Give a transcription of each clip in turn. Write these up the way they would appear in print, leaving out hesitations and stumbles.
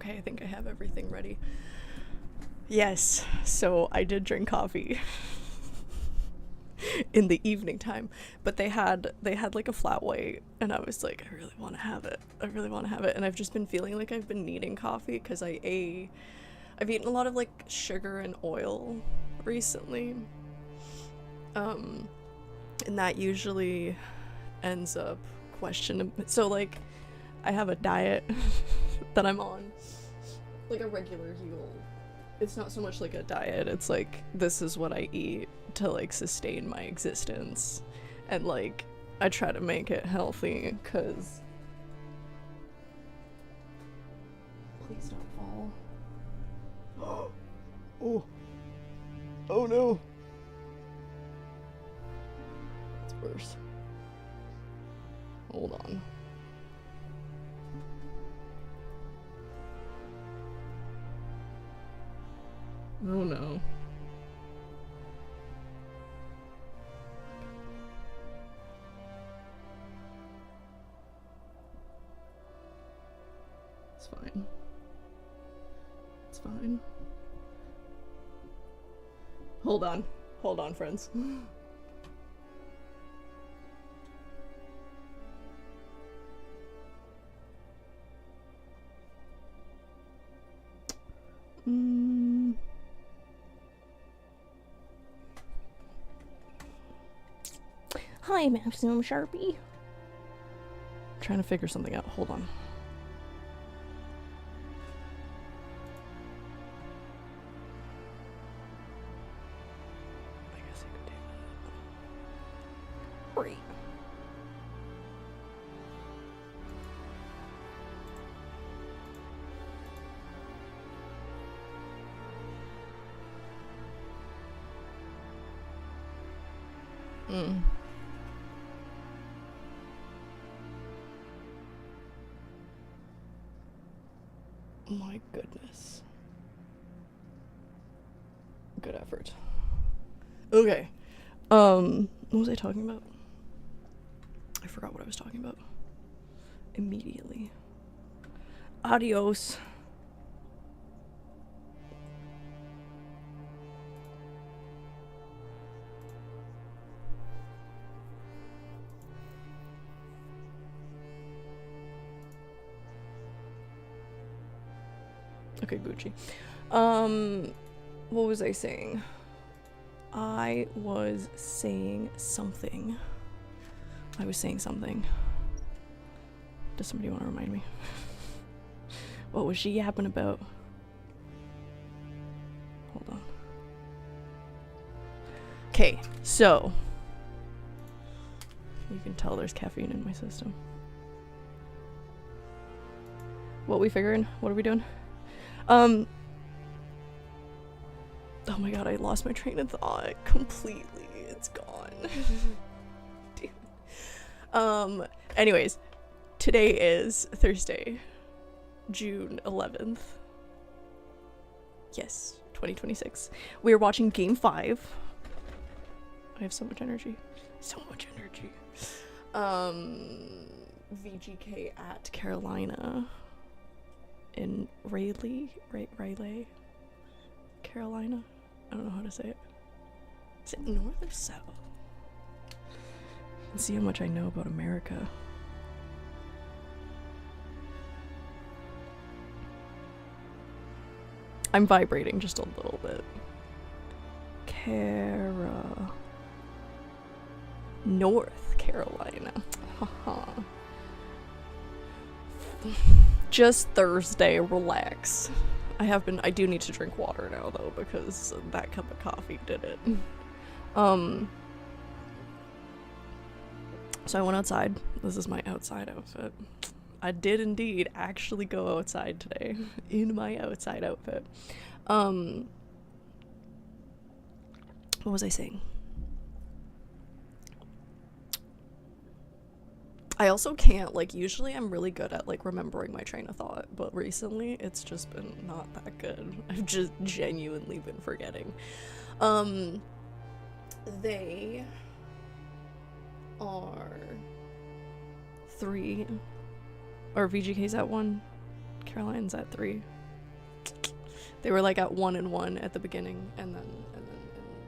Okay, I think I have everything ready. Yes, so I did drink coffee in the evening time, but they had like a flat white, and I was like, I really want to have it. I really want to have it, and I've just been feeling like I've been needing coffee because I've eaten a lot of like sugar and oil recently, and that usually ends up questioning. So like, I have a diet that I'm on, like a regular Yule. It's not so much like a diet, it's like, this is what I eat to like sustain my existence, and like I try to make it healthy because please don't fall. Oh, oh no, it's worse. Hold on. Oh no. It's fine. It's fine. Hold on. Hold on, friends. Hi, Maximum Sharpie. I'm trying to figure something out. Hold on. I guess I could do that. Great. My goodness. Good effort. Okay. What was I talking about? I forgot what I was talking about. Immediately. Adios. Okay, Gucci. What was I saying? I was saying something. Does somebody want to remind me? What was she yapping about? Hold on. Okay, so you can tell there's caffeine in my system. What we figuring? What are we doing? Oh my god, I lost my train of thought completely. It's gone. Damn. Anyways, today is Thursday, June 11th. Yes, 2026. We are watching Game 5. I have so much energy. So much energy. VGK at Carolina in Raleigh, Carolina. I don't know how to say it. Is it north or south? Let's see how much I know about America. I'm vibrating just a little bit. North Carolina. Haha. Just Thursday, relax. I do need to drink water now though, because that cup of coffee did it. So I went outside. This is my outside outfit. I did indeed actually go outside today in my outside outfit. What was I saying? I also can't, like, usually I'm really good at like remembering my train of thought, but recently it's just been not that good. I've just genuinely been forgetting. They are 3, or VGK's at 1, Caroline's at 3. They were like at 1-1 at the beginning, and then in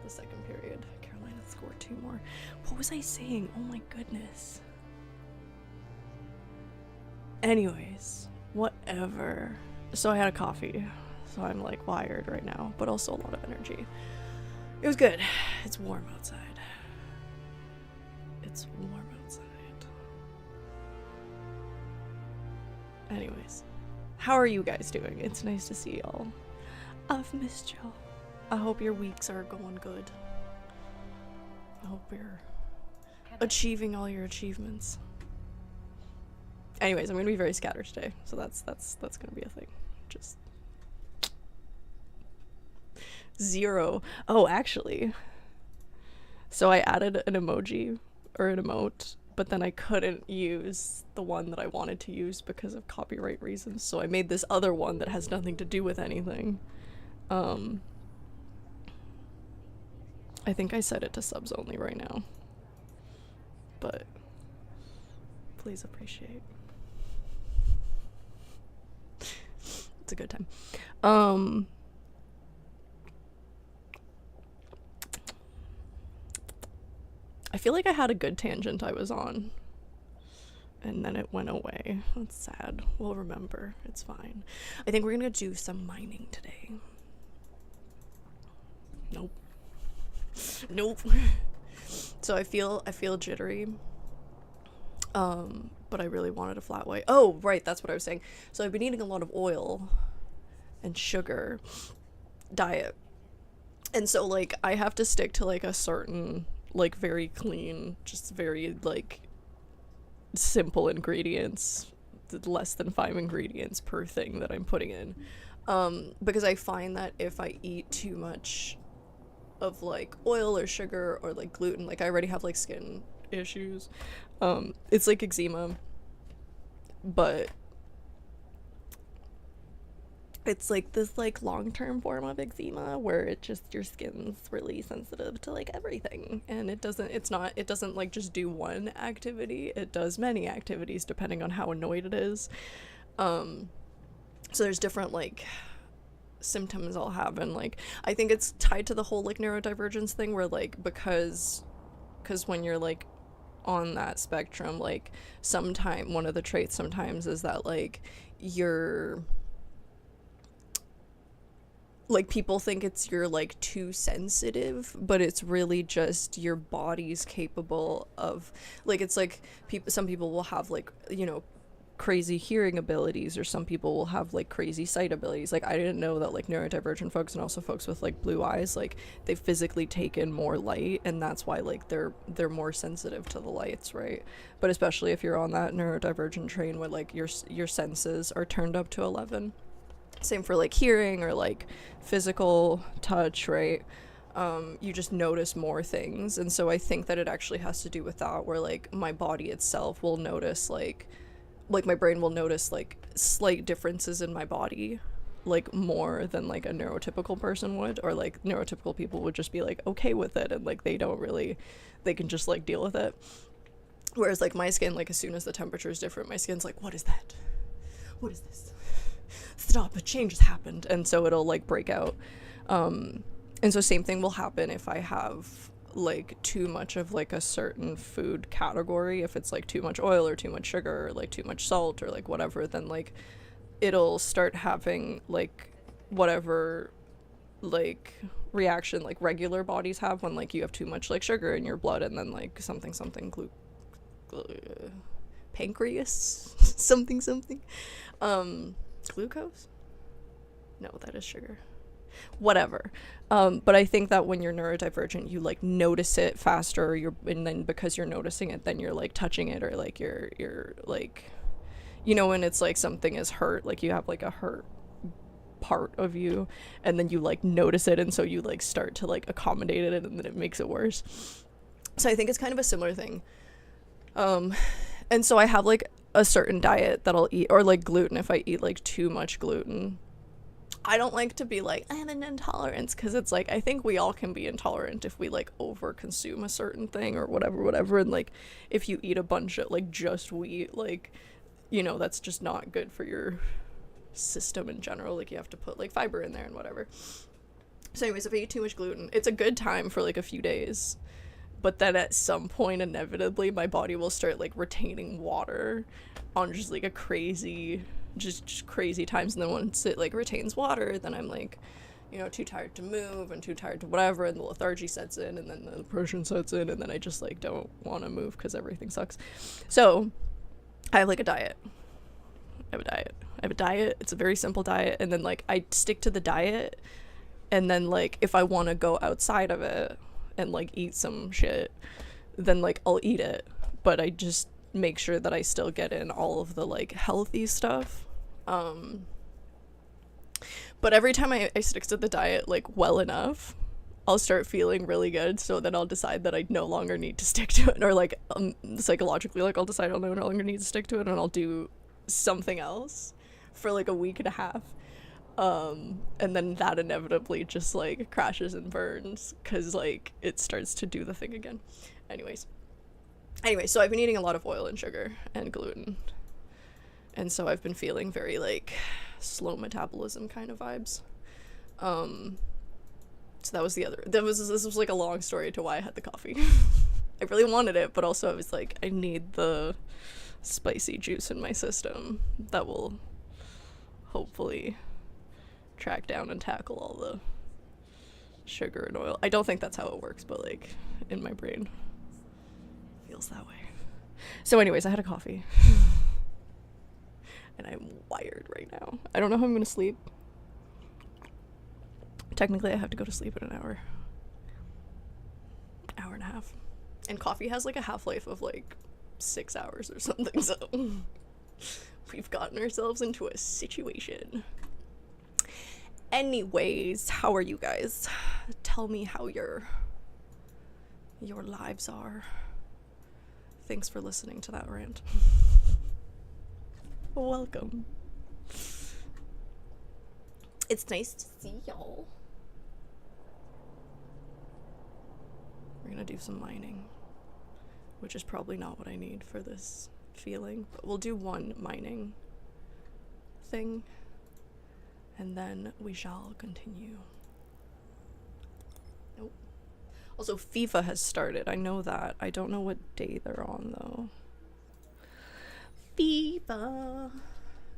the second period, Carolina scored 2 more. What was I saying? Oh my goodness. Anyways, whatever. So I had a coffee, so I'm like wired right now, but also a lot of energy. It was good. It's warm outside. It's warm outside. Anyways, how are you guys doing? It's nice to see y'all. I've missed y'all. I hope your weeks are going good. I hope you're achieving all your achievements. Anyways, I'm gonna be very scattered today, so that's gonna be a thing. Just 0. Oh, actually, so I added an emoji or an emote, but then I couldn't use the one that I wanted to use because of copyright reasons, so I made this other one that has nothing to do with anything. I think I set it to subs only right now, but please appreciate. It's a good time. I feel like I had a good tangent I was on, and then it went away. That's sad. We'll remember. It's fine. I think we're gonna do some mining today. Nope. Nope. So I feel jittery. But I really wanted a flat white. Oh, right, that's what I was saying. So I've been eating a lot of oil and sugar diet. And so like I have to stick to like a certain like very clean, just very like simple ingredients, less than 5 ingredients per thing that I'm putting in. Because I find that if I eat too much of like oil or sugar or like gluten, like I already have like skin issues. It's like eczema, but it's like this like long-term form of eczema where it just, your skin's really sensitive to like everything, and it doesn't like just do one activity, it does many activities depending on how annoyed it is. So there's different like symptoms I'll have, and like I think it's tied to the whole like neurodivergence thing where like because when you're like on that spectrum, like sometime one of the traits sometimes is that like you're like people think it's you're like too sensitive, but it's really just your body's capable of like, it's like some people will have like, you know, crazy hearing abilities, or some people will have like crazy sight abilities. Like I didn't know that like neurodivergent folks and also folks with like blue eyes, like they physically take in more light, and that's why like they're more sensitive to the lights, right? But especially if you're on that neurodivergent train where like your senses are turned up to 11. Same for like hearing or like physical touch, right? You just notice more things. And so I think that it actually has to do with that, where like my body itself will notice like my brain will notice like slight differences in my body like more than like a neurotypical person would, or like neurotypical people would just be like okay with it, and like they can just like deal with it. Whereas like my skin, like as soon as the temperature is different, my skin's like, what is that? What is this? Stop, a change has happened. And so it'll like break out. And so same thing will happen if I have like too much of like a certain food category. If it's like too much oil or too much sugar or like too much salt or like whatever, then like it'll start having like whatever like reaction like regular bodies have when like you have too much like sugar in your blood, and then like something pancreas something glucose? No, that is sugar. Whatever. But I think that when you're neurodivergent, you like notice it faster, and then because you're noticing it, then you're like touching it, or like you're like, you know, when it's like something is hurt, like you have like a hurt part of you, and then you like notice it, and so you like start to like accommodate it, and then it makes it worse. So I think it's kind of a similar thing. And so I have like a certain diet that I'll eat, or like gluten. If I eat like too much gluten, I don't like to be like I have an intolerance, because it's like I think we all can be intolerant if we like over consume a certain thing or whatever, and like if you eat a bunch of like just wheat, like, you know, that's just not good for your system in general. Like, you have to put like fiber in there and whatever. So anyways, if I eat too much gluten, it's a good time for like a few days, but then at some point, inevitably, my body will start like retaining water on just like a crazy, just crazy times. And then once it like retains water, then I'm like, you know, too tired to move and too tired to whatever, and the lethargy sets in, and then the depression sets in, and then I just like don't want to move because everything sucks. So I have like a diet. I have a diet. It's a very simple diet, and then like I stick to the diet, and then like if I want to go outside of it and like eat some shit, then like I'll eat it, but I just make sure that I still get in all of the like healthy stuff. But every time I stick to the diet like well enough, I'll start feeling really good, so then I'll decide that I no longer need to stick to it, or like psychologically, like I'll decide I'll no longer need to stick to it, and I'll do something else for like a week and a half. And then that inevitably just like crashes and burns because like it starts to do the thing again. Anyways, so I've been eating a lot of oil and sugar and gluten, and so I've been feeling very like slow metabolism kind of vibes. So that was this was like a long story to why I had the coffee. I really wanted it, but also I was like, I need the spicy juice in my system that will hopefully track down and tackle all the sugar and oil. I don't think that's how it works, but like in my brain feels that way. So anyways, I had a coffee and I'm wired right now. I don't know how I'm gonna sleep. Technically I have to go to sleep in an hour and a half, and coffee has like a half-life of like 6 hours or something, so we've gotten ourselves into a situation. Anyways, how are you guys? Tell me how your lives are. Thanks for listening to that rant. Welcome. It's nice to see y'all. We're gonna do some mining, which is probably not what I need for this feeling, but we'll do one mining thing, and then we shall continue. Nope. Also, FIFA has started. I know that. I don't know what day they're on, though. FIFA.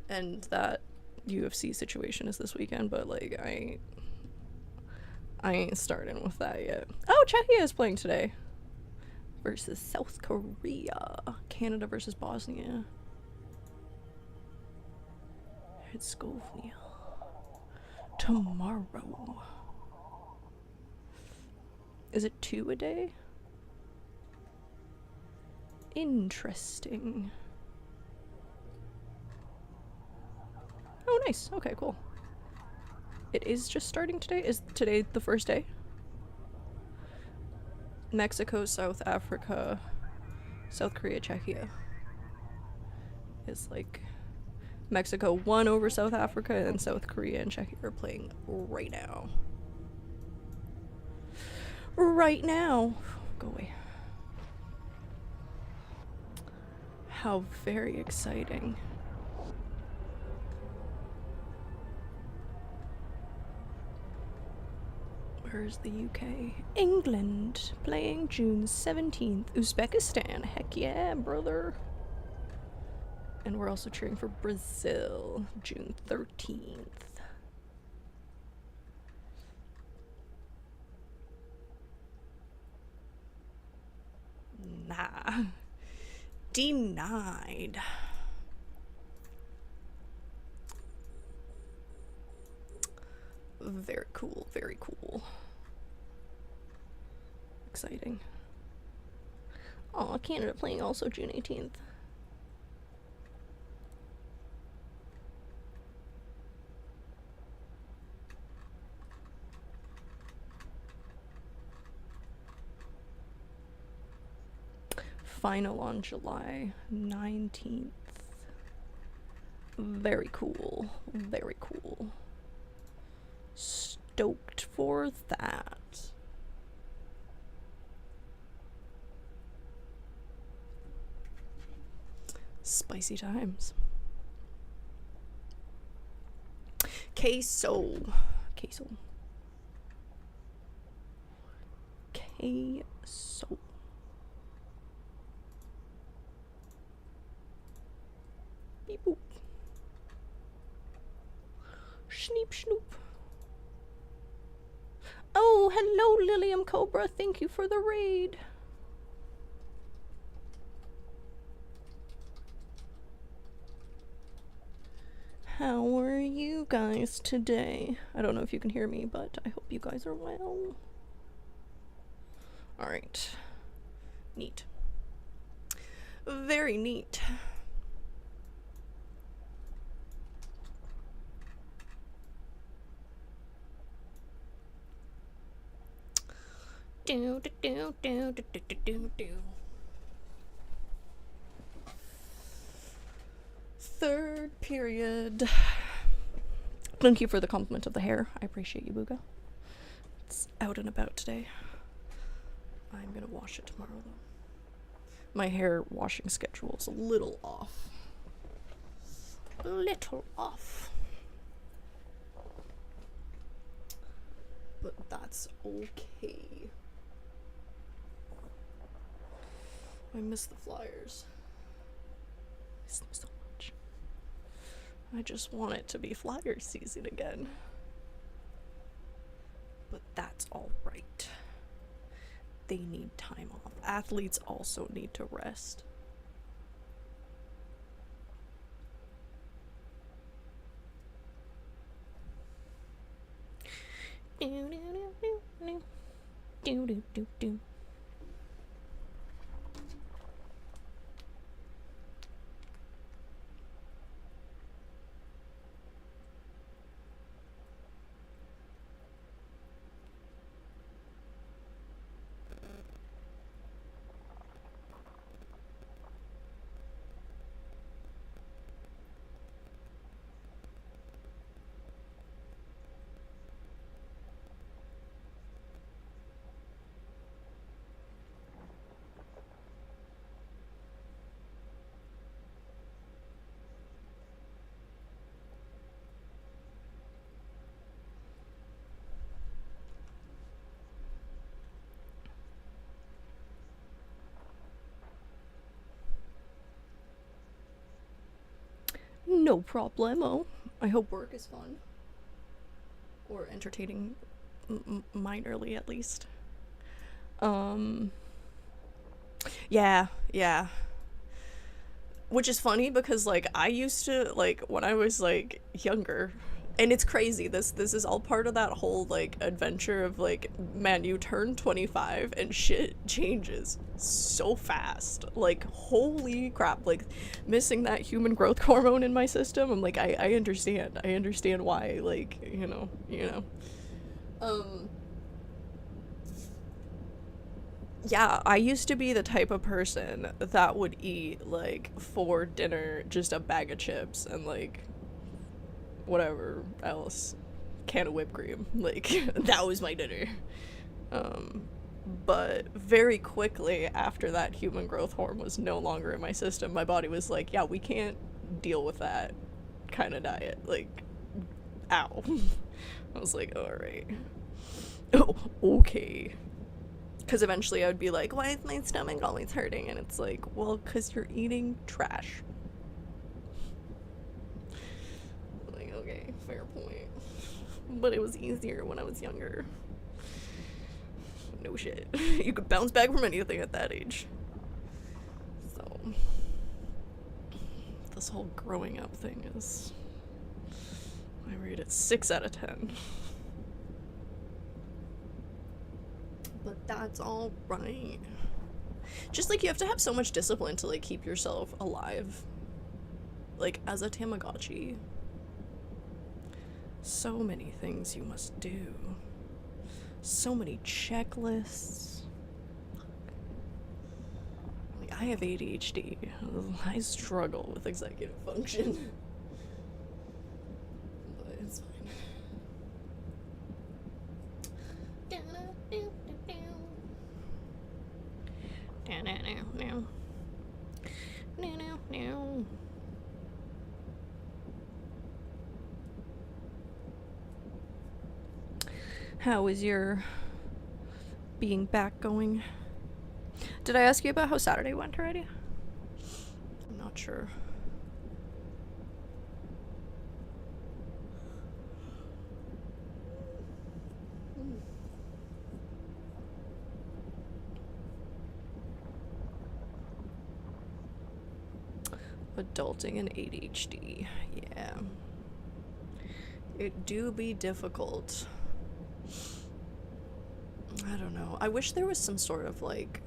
And that UFC situation is this weekend, but, like, I ain't starting with that yet. Oh, Czechia is playing today. Versus South Korea. Canada versus Bosnia. Herzegovina. Tomorrow. Is it 2 a day? Interesting. Oh, nice. Okay, cool. It is just starting today? Is today the first day? Mexico, South Africa, South Korea, Czechia. Is like Mexico won over South Africa, and South Korea and Czechia are playing right now. Right now. Go away. How very exciting. Where's the UK? England playing June 17th. Uzbekistan. Heck yeah, brother. And we're also cheering for Brazil, June 13th. Nah. Denied. Very cool, very cool. Exciting. Aw, Canada playing also June 18th. Final on July 19th. Very cool, very cool. Stoked for that. Spicy times. Queso. Queso. Queso. Beep boop. Schneep schnoop. Oh, hello, Lilium Cobra. Thank you for the raid. How are you guys today? I don't know if you can hear me, but I hope you guys are well. Alright. Neat. Very neat. Do do do do do do do do. Third period. Thank you for the compliment of the hair. I appreciate you, Booga. It's out and about today. I'm gonna wash it tomorrow, though. My hair washing schedule is a little off. A little off. But that's okay. I miss the flyers. I miss them so much. I just want it to be flyer season again. But that's alright. They need time off. Athletes also need to rest. Do do do do do do do do. No problemo. I hope work is fun. Or entertaining, minorly at least. Yeah. Which is funny because, like, I used to, like, when I was, like, younger, and it's crazy, this is all part of that whole, like, adventure of, like, man, you turn 25 and shit changes so fast. Like, holy crap, like, missing that human growth hormone in my system, I'm like, I understand why, like, you know. Yeah, I used to be the type of person that would eat, like, for dinner just a bag of chips and, like, whatever else. Can of whipped cream. Like, that was my dinner. But very quickly after that human growth hormone was no longer in my system, my body was like, yeah, we can't deal with that kind of diet. Like, ow. I was like, alright. Oh, okay. Because eventually I would be like, why is my stomach always hurting? And it's like, well, because you're eating trash. Like, okay, fair point. But it was easier when I was younger. No shit. You could bounce back from anything at that age. So, this whole growing up thing is, I rate it 6 out of 10. But that's all right. Just, like, you have to have so much discipline to, like, keep yourself alive. Like, as a Tamagotchi. So many things you must do. So many checklists. Like, I have ADHD. I struggle with executive function. But it's fine. How is your being back going? Did I ask you about how Saturday went already? I'm not sure. Adulting and ADHD. Yeah. It do be difficult. I don't know. I wish there was some sort of like...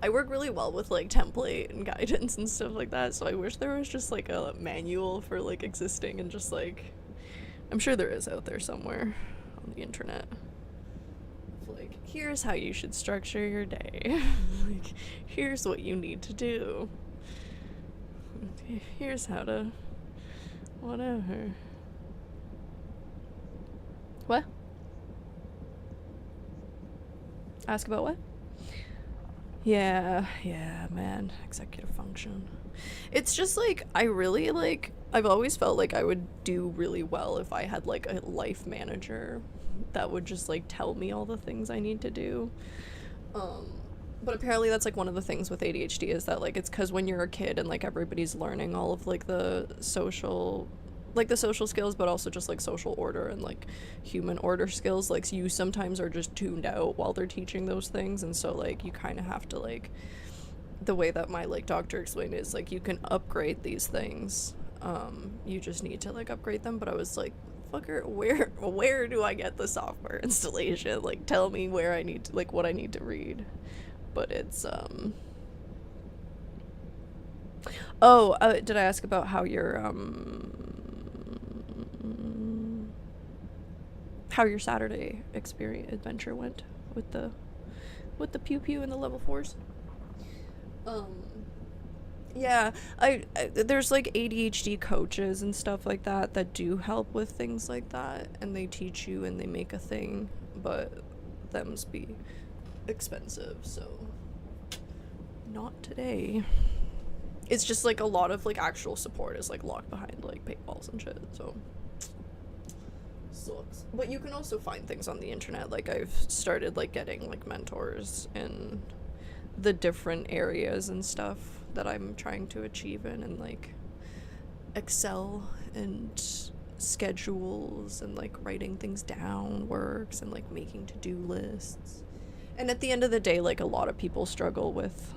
I work really well with like template and guidance and stuff like that, so I wish there was just like a manual for like existing and just like... I'm sure there is out there somewhere on the internet. Like, here's how you should structure your day. Like, here's what you need to do. Here's how to... whatever. What? Ask about what? Yeah, man. Executive function. It's just like, I really like... I've always felt like I would do really well if I had like a life manager that would just like tell me all the things I need to do. But apparently that's like one of the things with ADHD is that like it's because when you're a kid and like everybody's learning all of like the social skills, but also just like social order and like human order skills, like you sometimes are just tuned out while they're teaching those things, and so like you kind of have to like, the way that my like doctor explained it is like you can upgrade these things, you just need to like upgrade them. But I was like, fucker, where do I get the software installation? Like tell me where I need to, like what I need to read. But it's did I ask about how your Saturday adventure went with the pew pew and the level 4s? Yeah, I there's like ADHD coaches and stuff like that do help with things like that, and they teach you and they make a thing, but them's be expensive, so not today. It's just like a lot of like actual support is like locked behind like paywalls and shit, so sucks. But you can also find things on the internet. Like I've started like getting like mentors in the different areas and stuff that I'm trying to achieve in, and like Excel and schedules and like writing things down works, and like making to-do lists. And at the end of the day, like a lot of people struggle with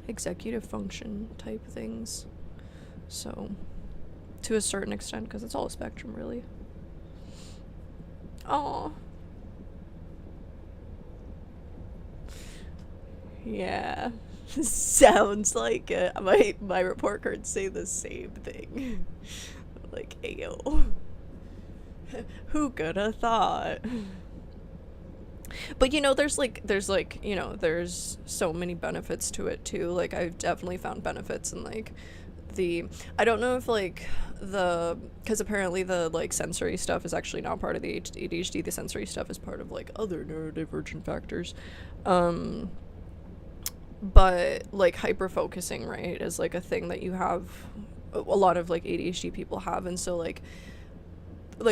executive function type things, so to a certain extent, because it's all a spectrum really. Oh yeah. Sounds like it. My report cards say the same thing. Like, ayo. Who could have thought? But you know, there's so many benefits to it too. Like I've definitely found benefits in like I don't know if like because apparently the like sensory stuff is actually not part of the ADHD. The sensory stuff is part of like other neurodivergent factors. But like hyper focusing, right, is like a thing that you have, a lot of like ADHD people have, and so like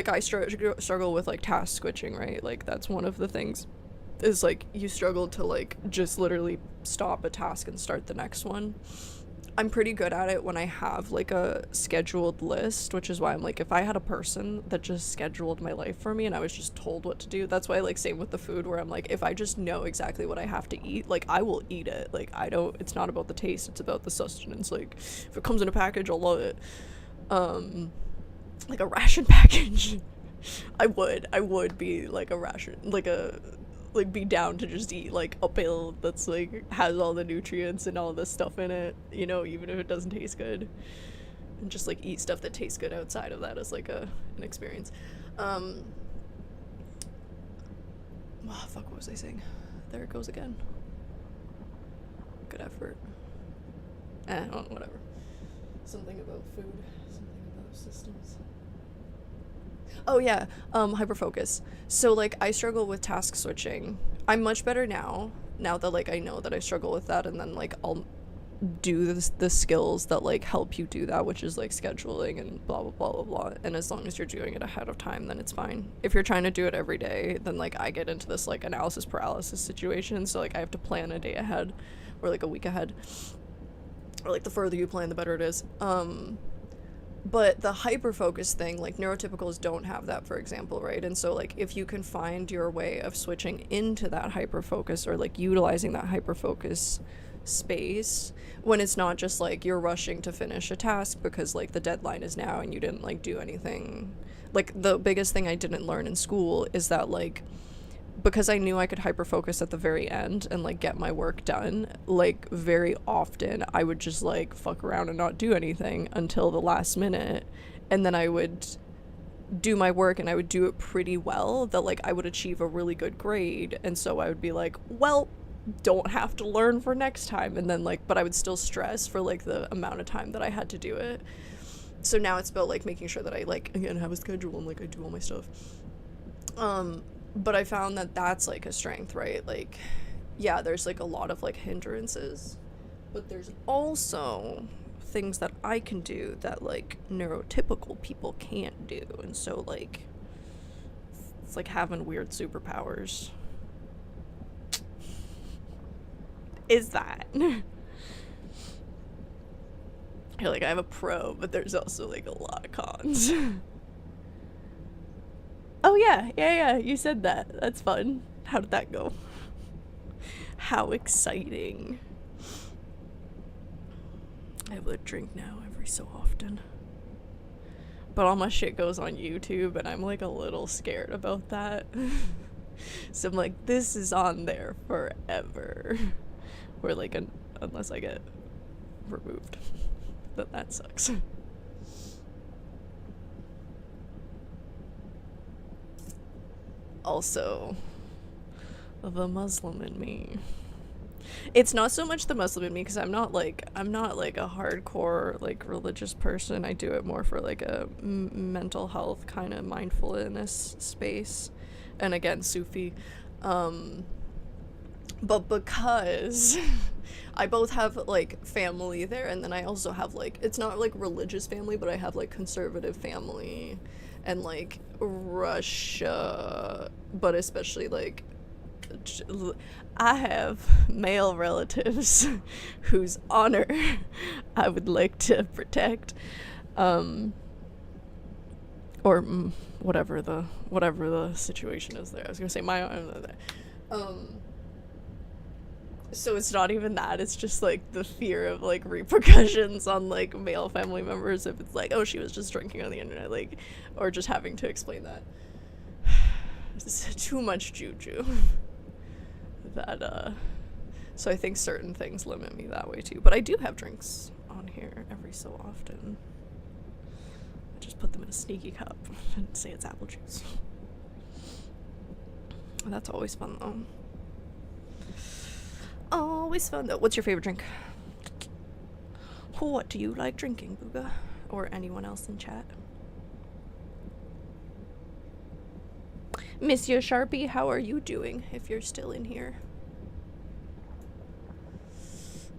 I struggle with like task switching, right? Like that's one of the things, is like you struggle to like just literally stop a task and start the next one. I'm pretty good at it when I have like a scheduled list, which is why I'm like, if I had a person that just scheduled my life for me and I was just told what to do, that's why like same with the food, where I'm like, if I just know exactly what I have to eat, like I will eat it. Like it's not about the taste, it's about the sustenance. Like if it comes in a package, I'll love it. Like a ration package. I would be like a ration, like be down to just eat like a pill that's like has all the nutrients and all this stuff in it, you know, even if it doesn't taste good, and just like eat stuff that tastes good outside of that as like an experience. Fuck, what was I saying? There it goes again. Good effort. Whatever. Something about food, something about systems. Oh yeah, hyperfocus. So like I struggle with task switching. I'm much better now that like I know that I struggle with that, and then like I'll do the skills that like help you do that, which is like scheduling and blah blah blah blah blah. And as long as you're doing it ahead of time, then it's fine. If you're trying to do it every day, then like I get into this like analysis paralysis situation, so like I have to plan a day ahead or like a week ahead, or like the further you plan the better it is. But the hyper focus thing, like neurotypicals don't have that, for example, right? And so like if you can find your way of switching into that hyper focus, or like utilizing that hyper focus space when it's not just like you're rushing to finish a task because like the deadline is now and you didn't like do anything. Like the biggest thing I didn't learn in school is that like, because I knew I could hyper focus at the very end and like get my work done, like very often I would just like fuck around and not do anything until the last minute, and then I would do my work and I would do it pretty well, that like I would achieve a really good grade, and so I would be like, well, don't have to learn for next time. And then like, but I would still stress for like the amount of time that I had to do it. So now it's about like making sure that I like, again, have a schedule and like I do all my stuff. But I found that that's like a strength, right? Like, yeah, there's like a lot of like hindrances, but there's also things that I can do that like neurotypical people can't do. And so like, it's like having weird superpowers. Is that you're like, I have a pro, but there's also like a lot of cons. Oh yeah, you said that. That's fun. How did that go? How exciting. I have a drink now every so often, but all my shit goes on YouTube and I'm like a little scared about that. So I'm like, this is on there forever. Or like, unless I get removed. But that sucks. Also, the Muslim in me. It's not so much the Muslim in me, because I'm not like a hardcore like religious person. I do it more for like a mental health kind of mindfulness space, and again, Sufi. But because I both have like family there, and then I also have like, it's not like religious family, but I have like conservative family and like Russia, but especially like I have male relatives whose honor I would like to protect, or whatever the situation is there. I was gonna say my honor. So it's not even that, it's just like the fear of like repercussions on like male family members if it's like, oh, she was just drinking on the internet, like, or just having to explain that. It's too much juju. That so I think certain things limit me that way too. But I do have drinks on here every so often. I just put them in a sneaky cup and say it's apple juice. That's always fun though. Always fun though. What's your favorite drink? What do you like drinking, Booga? Or anyone else in chat? Monsieur Sharpie, how are you doing if you're still in here?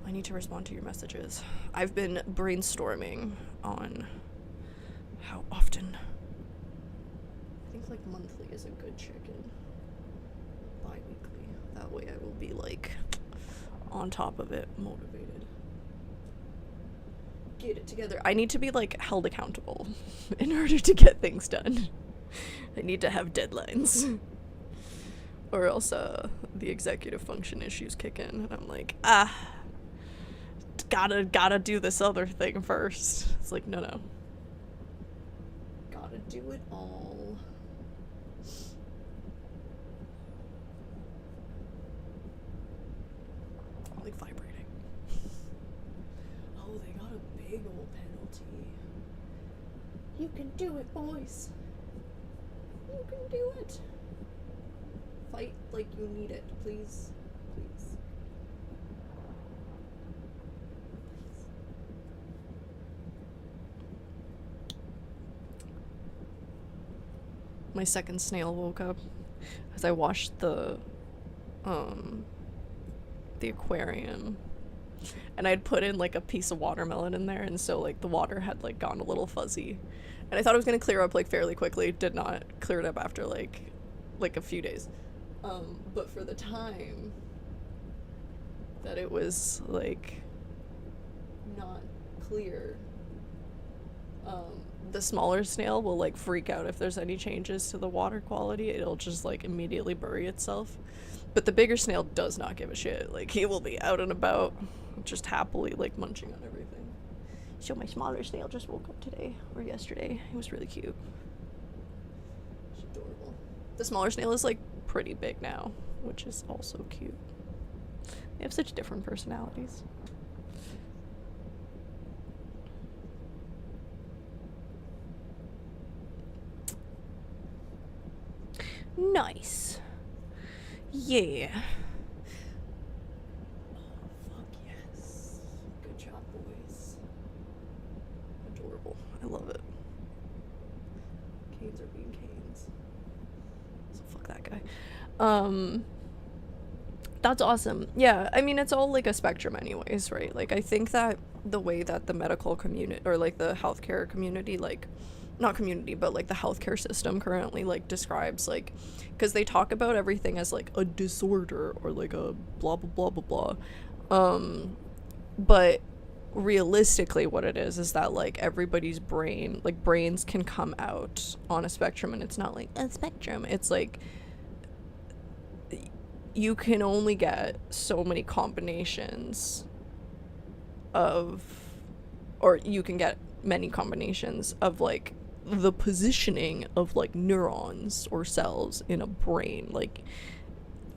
I need to respond to your messages. I've been brainstorming on how often. I think like monthly is a good check-in. Bi-weekly. That way I will be like on top of it, motivated. Get it together. I need to be like held accountable in order to get things done. I need to have deadlines. Or else the executive function issues kick in and I'm like, gotta do this other thing first. It's like, no. Gotta do it all. I'm like vibrating. Oh, they got a big old penalty. You can do it, boys. You can do it. Fight like you need it, please. Please. My second snail woke up as I washed the aquarium and I'd put in like a piece of watermelon in there, and so like the water had like gone a little fuzzy, and I thought it was gonna clear up like fairly quickly. Did not clear it up after like a few days. But for the time that it was like not clear, the smaller snail will like freak out if there's any changes to the water quality. It'll just like immediately bury itself. But the bigger snail does not give a shit. Like, he will be out and about, just happily like munching on everything. So my smaller snail just woke up today or yesterday. It was really cute. It's adorable. The smaller snail is like pretty big now, which is also cute. They have such different personalities. Nice. Yeah. Oh, fuck yes. Good job, boys. Adorable. I love it. Canes are being canes. So fuck that guy. That's awesome. Yeah, I mean, it's all like a spectrum anyways, right? Like, I think that the way that the medical community, or like the healthcare community, like, not community, but like the healthcare system currently like describes, like, because they talk about everything as like a disorder or like a blah blah blah blah blah, but realistically what it is that like everybody's brain, like brains can come out on a spectrum, and it's not like a spectrum, it's like you can only get so many combinations of, or you can get many combinations of like the positioning of like neurons or cells in a brain. Like,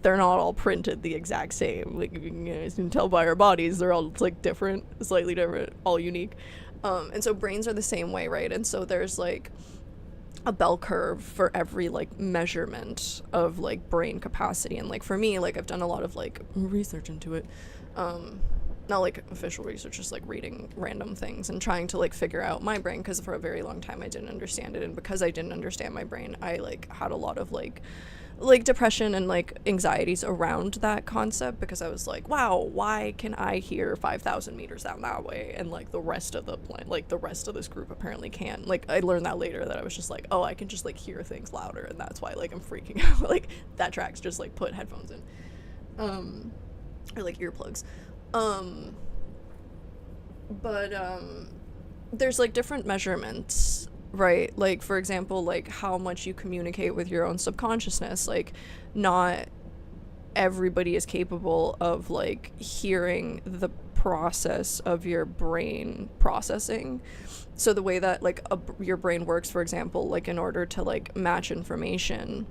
they're not all printed the exact same. Like, you can tell by our bodies, they're all like different, slightly different, all unique. And so brains are the same way, right? And so there's like a bell curve for every like measurement of like brain capacity. And like for me, like I've done a lot of like research into it, not like official research, just like reading random things and trying to like figure out my brain, because for a very long time I didn't understand it, and because I didn't understand my brain, I like had a lot of like depression and like anxieties around that concept, because I was like, wow, why can I hear 5,000 meters down that way and like the rest of the like the rest of this group apparently can. Like, I learned that later, that I was just like, oh, I can just like hear things louder, and that's why like I'm freaking out. Like, that tracks, just like put headphones in, or like earplugs. But there's like different measurements, right? Like, for example, like how much you communicate with your own subconsciousness. Like, not everybody is capable of like hearing the process of your brain processing. So the way that like your brain works, for example, like in order to like match information,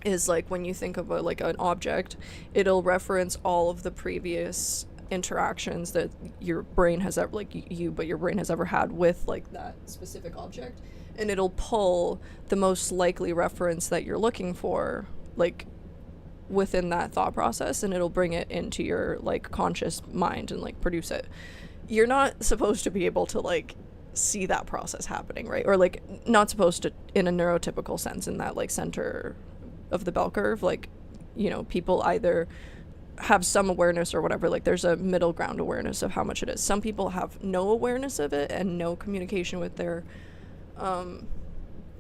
is like when you think of like an object, it'll reference all of the previous interactions that your brain has ever, like but your brain has ever had with like that specific object, and it'll pull the most likely reference that you're looking for, like within that thought process, and it'll bring it into your like conscious mind and like produce it. You're not supposed to be able to like see that process happening, right? Or like not supposed to in a neurotypical sense, in that like center of the bell curve. Like, you know, people either have some awareness or whatever, like there's a middle ground awareness of how much it is. Some people have no awareness of it and no communication with their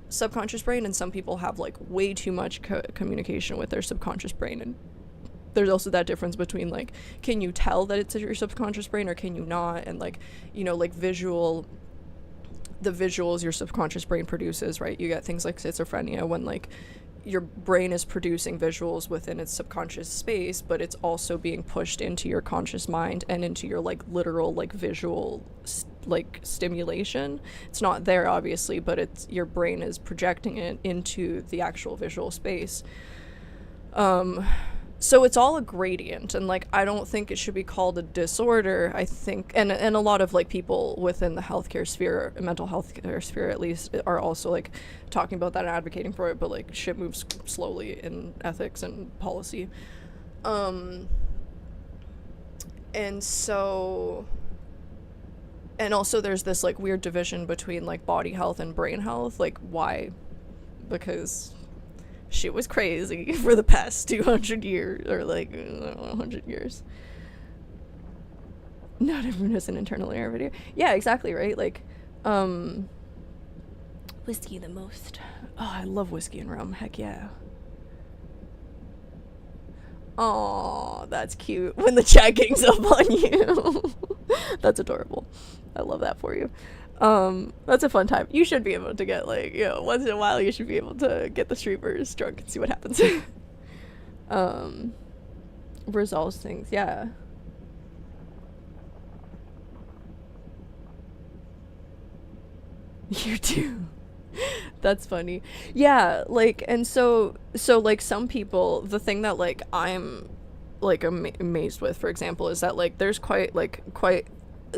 subconscious brain, and some people have like way too much communication with their subconscious brain. And there's also that difference between like, can you tell that it's your subconscious brain or can you not? And like, you know, like the visuals your subconscious brain produces, right? You get things like schizophrenia when like your brain is producing visuals within its subconscious space, but it's also being pushed into your conscious mind and into your like literal like visual like stimulation. It's not there obviously, but it's your brain is projecting it into the actual visual space. So it's all a gradient, and like I don't think it should be called a disorder. I think and a lot of like people within the healthcare sphere, mental healthcare sphere at least, are also like talking about that and advocating for it, but like shit moves slowly in ethics and policy. And so, and also there's this like weird division between like body health and brain health. Like, why? Because shit was crazy for the past 200 years, or like 100 years. Not everyone has an internal air video. Yeah, exactly, right? Like, whiskey the most. Oh, I love whiskey and rum. Heck yeah. Oh, that's cute. When the chat gangs up on you. That's adorable. I love that for you. That's a fun time. You should be able to get, like, you know, once in a while you should be able to get the streamers drunk and see what happens. Resolves things, yeah. You too. That's funny. Yeah, like, and so like some people, the thing that like I'm like amazed with, for example, is that like there's quite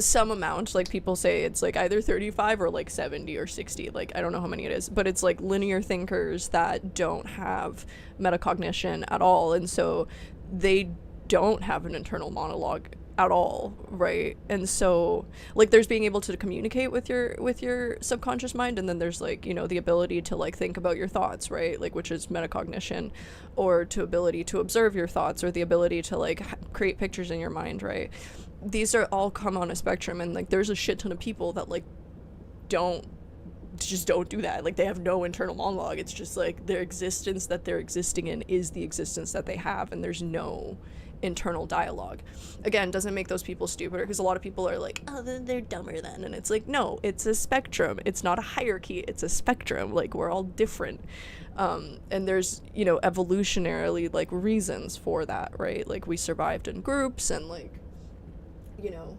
some amount, like people say it's like either 35 or like 70 or 60, like I don't know how many it is, but it's like linear thinkers that don't have metacognition at all, and so they don't have an internal monologue at all, right? And so like there's being able to communicate with your subconscious mind, and then there's like, you know, the ability to like think about your thoughts, right? Like, which is metacognition, or to ability to observe your thoughts, or the ability to like create pictures in your mind, right? These are all come on a spectrum, and like there's a shit ton of people that like don't do that. Like they have no internal monologue. It's just like their existence that they're existing in is the existence that they have, and there's no internal dialogue. Again, doesn't make those people stupider, because a lot of people are like, oh, they're dumber then, and it's like, no, it's a spectrum. It's not a hierarchy, it's a spectrum. Like, we're all different, and there's, you know, evolutionarily like reasons for that, right? Like we survived in groups, and like, you know,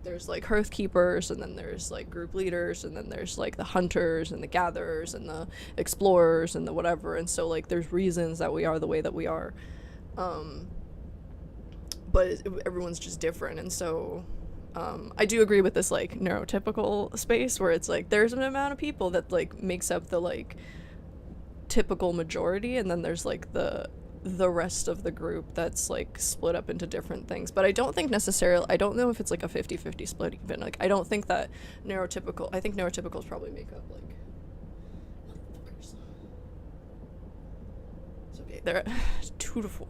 there's like hearth keepers, and then there's like group leaders, and then there's like the hunters and the gatherers and the explorers and the whatever. And so like there's reasons that we are the way that we are, but everyone's just different. And so I do agree with this like neurotypical space, where it's like there's an amount of people that like makes up the like typical majority, and then there's like the rest of the group that's like split up into different things. But I don't think necessarily, I don't know if it's like a 50-50 split even. Like I don't think that neurotypical, I think neurotypicals probably make up like, motherfuckers. It's okay, they're at 2 to 4.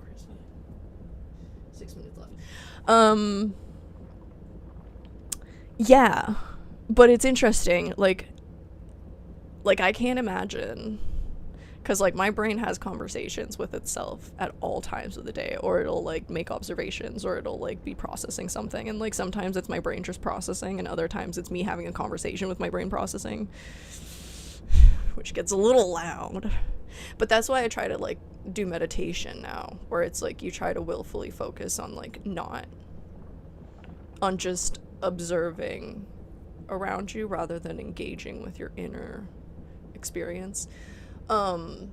6 minutes left. Yeah, but it's interesting, like I can't imagine, because like my brain has conversations with itself at all times of the day, or it'll like make observations, or it'll like be processing something, and like sometimes it's my brain just processing, and other times it's me having a conversation with my brain processing, which gets a little loud. But that's why I try to like do meditation now, where it's like you try to willfully focus on like not on just observing around you, rather than engaging with your inner experience. And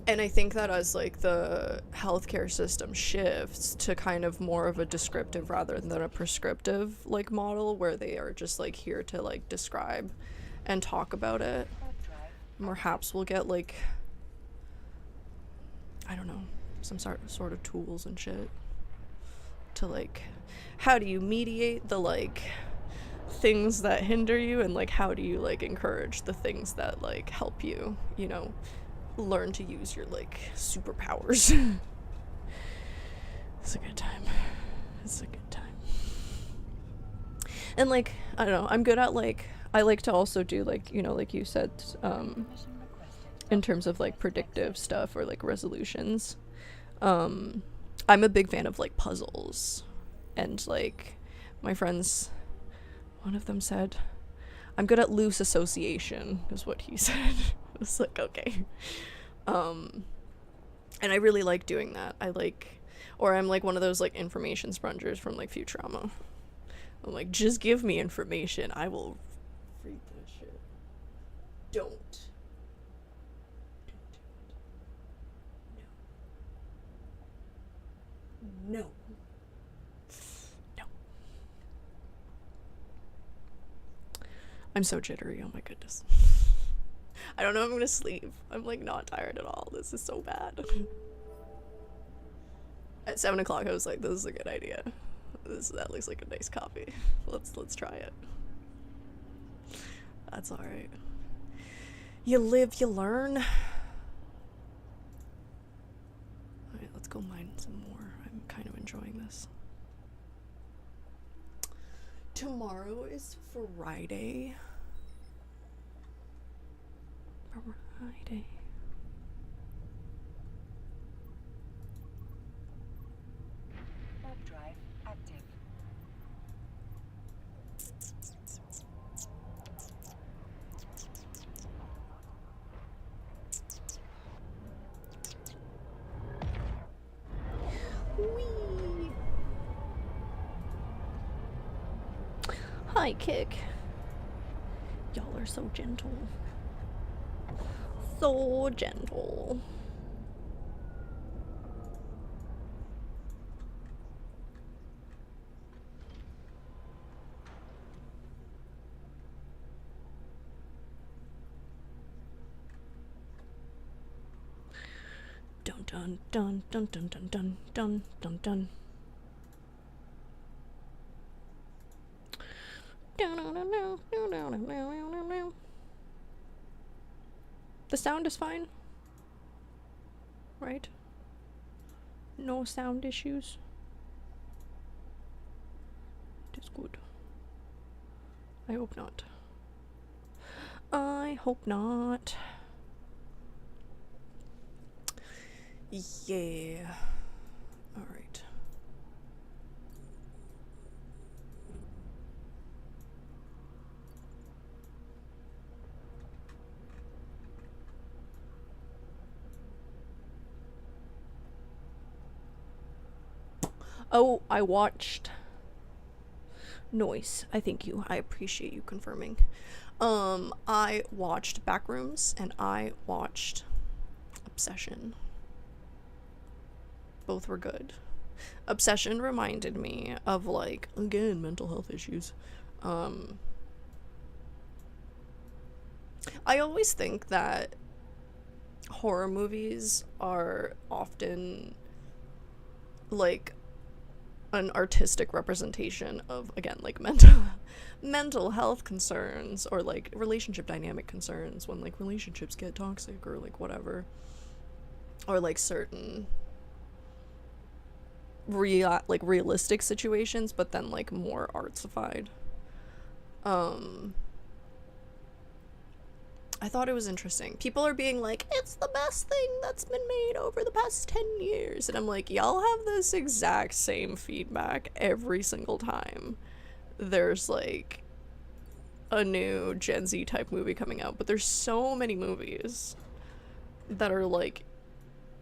I think that as like the healthcare system shifts to kind of more of a descriptive rather than a prescriptive like model, where they are just like here to like describe and talk about it, perhaps we'll get like, I don't know, some sort of tools and shit to like, how do you mediate the like things that hinder you, and like how do you like encourage the things that like help you, you know, learn to use your like superpowers. It's a good time. It's a good time. And like, I don't know, I'm good at like, I like to also do like, you know, like you said, in terms of like predictive stuff or like resolutions. I'm a big fan of like puzzles, and like my friends, one of them said, I'm good at loose association, is what he said. I was like, okay. And I really like doing that. I like, or I'm like one of those like information spongers from like Futurama. I'm like, just give me information, I will read that shit. Don't do it. No. I'm so jittery, oh my goodness. I don't know if I'm gonna sleep. I'm like not tired at all. This is so bad. At 7 o'clock I was like, this is a good idea. That looks like a nice coffee. Let's try it. That's alright. You live, you learn. Alright, let's go mine some more. I'm kind of enjoying this. Tomorrow is Friday. Friday. Warp drive active. Whee! Hi, Kick. Y'all are so gentle. So gentle. Dun dun dun dun dun dun dun dun dun dun. The sound is fine, right? No sound issues. It is good. I hope not. I hope not. Yeah. Alright. Oh, I watched Noise. I thank you. I appreciate you confirming. I watched Backrooms and I watched Obsession. Both were good. Obsession reminded me of, like, again, mental health issues. I always think that horror movies are often, like, an artistic representation of, again, like, mental health concerns or, like, relationship dynamic concerns when, like, relationships get toxic or, like, whatever. Or, like, certain realistic situations, but then, like, more artsified. I thought it was interesting. People are being like, it's the best thing that's been made over the past 10 years. And I'm like, y'all have this exact same feedback every single time there's, like, a new Gen Z type movie coming out. But there's so many movies that are, like,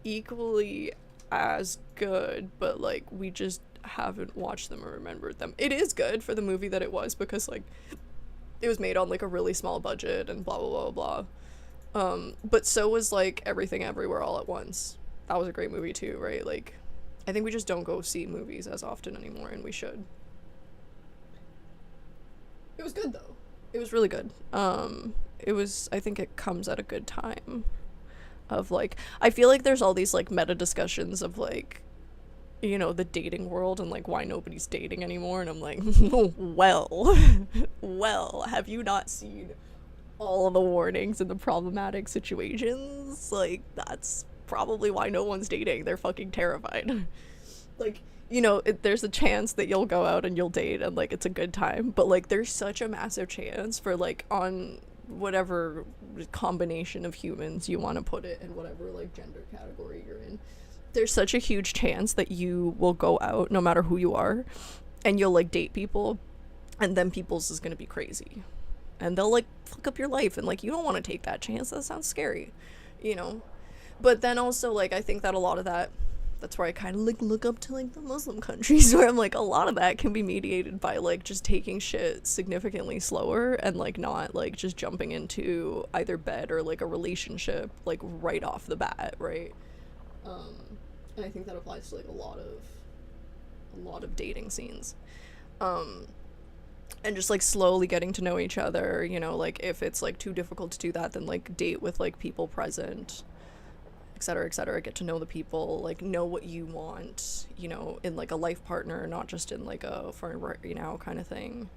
equally as good, but, like, we just haven't watched them or remembered them. It is good for the movie that it was because, like, it was made on, like, a really small budget and blah blah blah blah. But so was, like, Everything Everywhere All at Once. That was a great movie too, right? Like, I think we just don't go see movies as often anymore, and we should. It was good though. It was really good. It was, I think it comes at a good time of, like, I feel like there's all these, like, meta discussions of, like, you know, the dating world and, like, why nobody's dating anymore, and I'm like, well, have you not seen all of the warnings and the problematic situations? Like, that's probably why no one's dating. They're fucking terrified. Like, you know, there's a chance that you'll go out and you'll date and, like, it's a good time, but, like, there's such a massive chance for, like, on whatever combination of humans you want to put it in, whatever, like, gender category you're in, there's such a huge chance that you will go out, no matter who you are, and you'll, like, date people, and then people's is gonna be crazy. And they'll, like, fuck up your life, and, like, you don't want to take that chance. That sounds scary, you know? But then also, like, I think that a lot of that's where I kind of, like, look up to, like, the Muslim countries, where I'm like, a lot of that can be mediated by, like, just taking shit significantly slower and, like, not, like, just jumping into either bed or, like, a relationship, like, right off the bat, right? And I think that applies to, like, a lot of dating scenes. And just, like, slowly getting to know each other, you know, like, if it's, like, too difficult to do that, then, like, date with, like, people present, etc., etc., get to know the people, like, know what you want, you know, in, like, a life partner, not just in, like, a for right now kind of thing.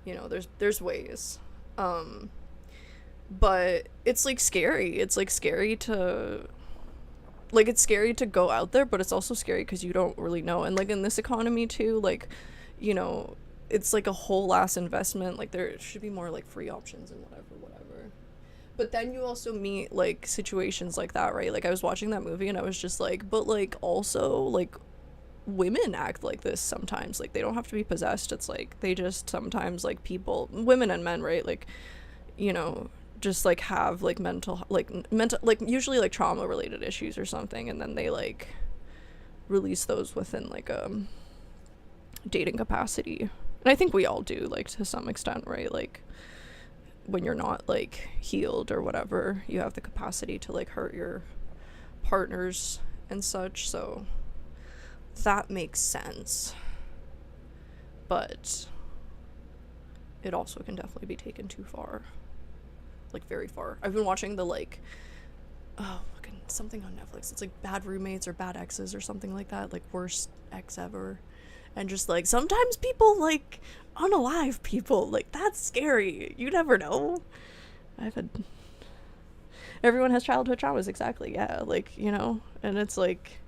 You know, there's ways. But it's, like, scary. It's, like, scary to... Like, it's scary to go out there, but it's also scary because you don't really know. And, like, in this economy, too, like, you know, it's like a whole ass investment. Like there should be more like free options and whatever. But then you also meet like situations like that, right? Like I was watching that movie and I was just like, but like also like women act like this sometimes. Like they don't have to be possessed. It's like they just sometimes like people, women and men, right? Like, you know, just like have like mental like usually like trauma related issues or something, and then they like release those within like dating capacity. And I think we all do, like to some extent, right? Like when you're not like healed or whatever, you have the capacity to like hurt your partners and such, so that makes sense. But it also can definitely be taken too far, like very far. I've been watching the like fucking something on Netflix, it's like Bad Roommates or Bad Exes or something like that, like worst ex ever. And just like sometimes people like unalive people, like that's scary. You never know. Everyone has childhood traumas, exactly, yeah, like, you know. And it's like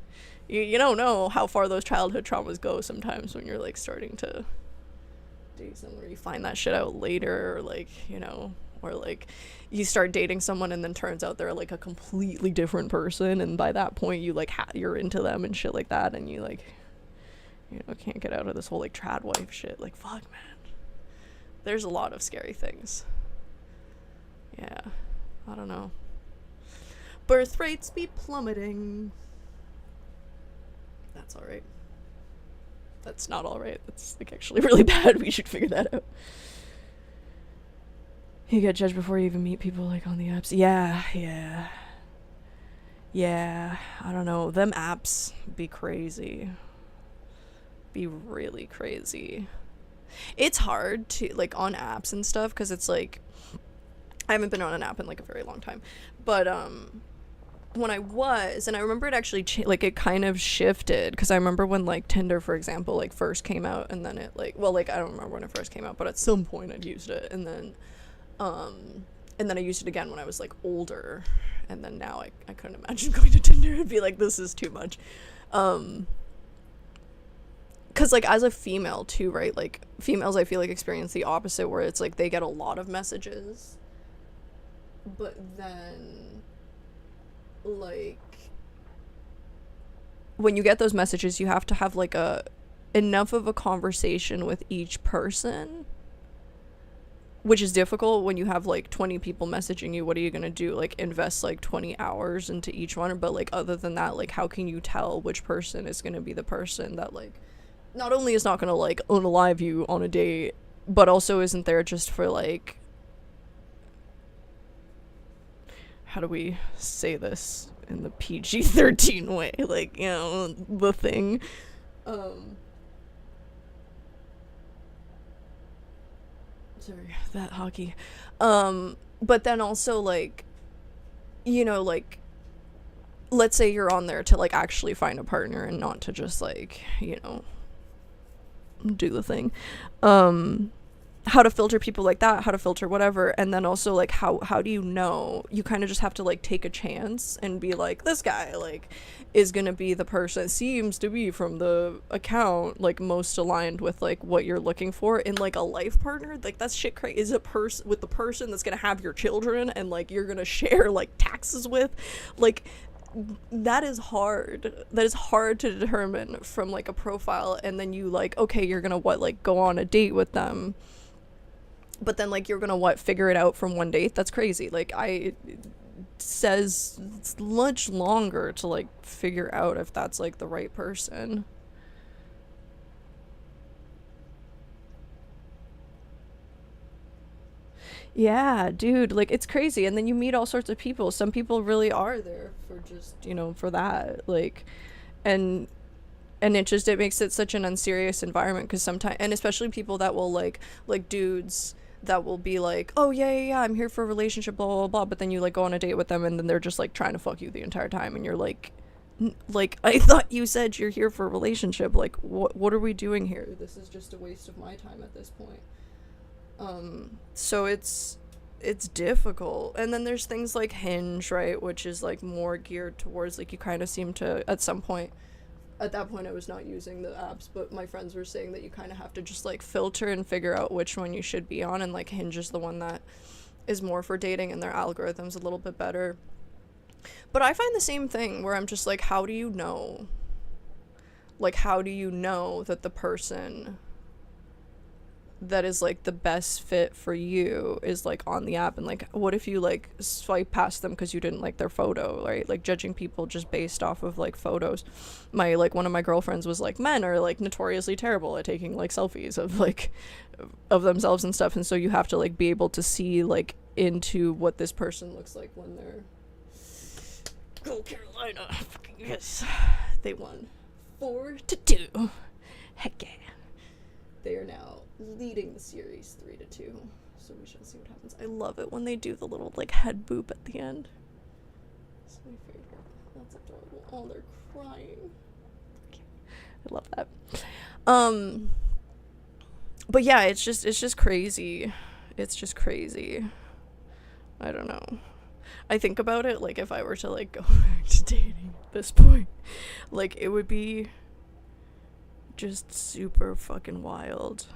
you don't know how far those childhood traumas go sometimes when you're like starting to date someone, or you find that shit out later, or like, you know, or like you start dating someone and then turns out they're like a completely different person, and by that point you like you're into them and shit like that, and you like, you know, can't get out of this whole like trad wife shit. Like, fuck, man. There's a lot of scary things. Yeah. I don't know. Birth rates be plummeting. That's alright. That's not alright. That's like actually really bad. We should figure that out. You get judged before you even meet people like on the apps. Yeah. I don't know. Them apps be crazy. Be really crazy. It's hard to like on apps and stuff, because it's like I haven't been on an app in like a very long time, but when I was, and I remember it actually like it kind of shifted, because I remember when like Tinder, for example, like first came out, and then it like, well, like I don't remember when it first came out, but at some point I'd used it, and then I used it again when I was like older, and then now I couldn't imagine going to Tinder and be like, this is too much. Because like as a female too, right, like females I feel like experience the opposite, where it's like they get a lot of messages, but then like when you get those messages you have to have like enough of a conversation with each person, which is difficult when you have like 20 people messaging you. What are you gonna do, like invest like 20 hours into each one? But like other than that, like how can you tell which person is gonna be the person that like not only is not gonna like unalive you on a date, but also isn't there just for like, how do we say this in the PG-13 way, like, you know, the thing, sorry, that hockey, but then also like, you know, like let's say you're on there to like actually find a partner and not to just like, you know, do the thing, how to filter people like that, how to filter whatever. And then also like how do you know? You kind of just have to like take a chance and be like, this guy like is gonna be the person, seems to be from the account like most aligned with like what you're looking for in like a life partner. Like that's shit crazy. Is a person with the person that's gonna have your children and like you're gonna share like taxes with, like that is hard to determine from like a profile. And then you like, okay, you're gonna like go on a date with them, but then like you're gonna figure it out from one date. That's crazy. Like it says it's much longer to like figure out if that's like the right person. Yeah, dude, like it's crazy. And then you meet all sorts of people. Some people really are there for just, you know, for that, like, and it makes it such an unserious environment, because sometimes, and especially people that will like dudes that will be like, oh yeah, I'm here for a relationship, blah blah blah, but then you like go on a date with them and then they're just like trying to fuck you the entire time, and you're like I thought you said you're here for a relationship. Like what are we doing here? This is just a waste of my time at this point. So it's difficult. And then there's things like Hinge, right, which is like more geared towards like you kind of seem to at some point at that point I was not using the apps, but my friends were saying that you kind of have to just like filter and figure out which one you should be on, and like Hinge is the one that is more for dating and their algorithm's a little bit better. But I find the same thing where I'm just like, how do you know? Like, how do you know that the person that is like the best fit for you is like on the app? And like, what if you like swipe past them because you didn't like their photo, right? Like judging people just based off of like photos. My like one of my girlfriends was like, men are like notoriously terrible at taking like selfies of like of themselves and stuff, and so you have to like be able to see like into what this person looks like when they're Go Carolina. Yes, they won 4-2. Heck yeah. They are now leading the series 3-2, so we shall see what happens. I love it when they do the little like head boop at the end. It's my favorite. That's adorable. Oh, they're crying. I love that. But yeah, it's just crazy. It's just crazy. I don't know. I think about it, like, if I were to, like, go back to dating at this point, like, it would be just super fucking wild.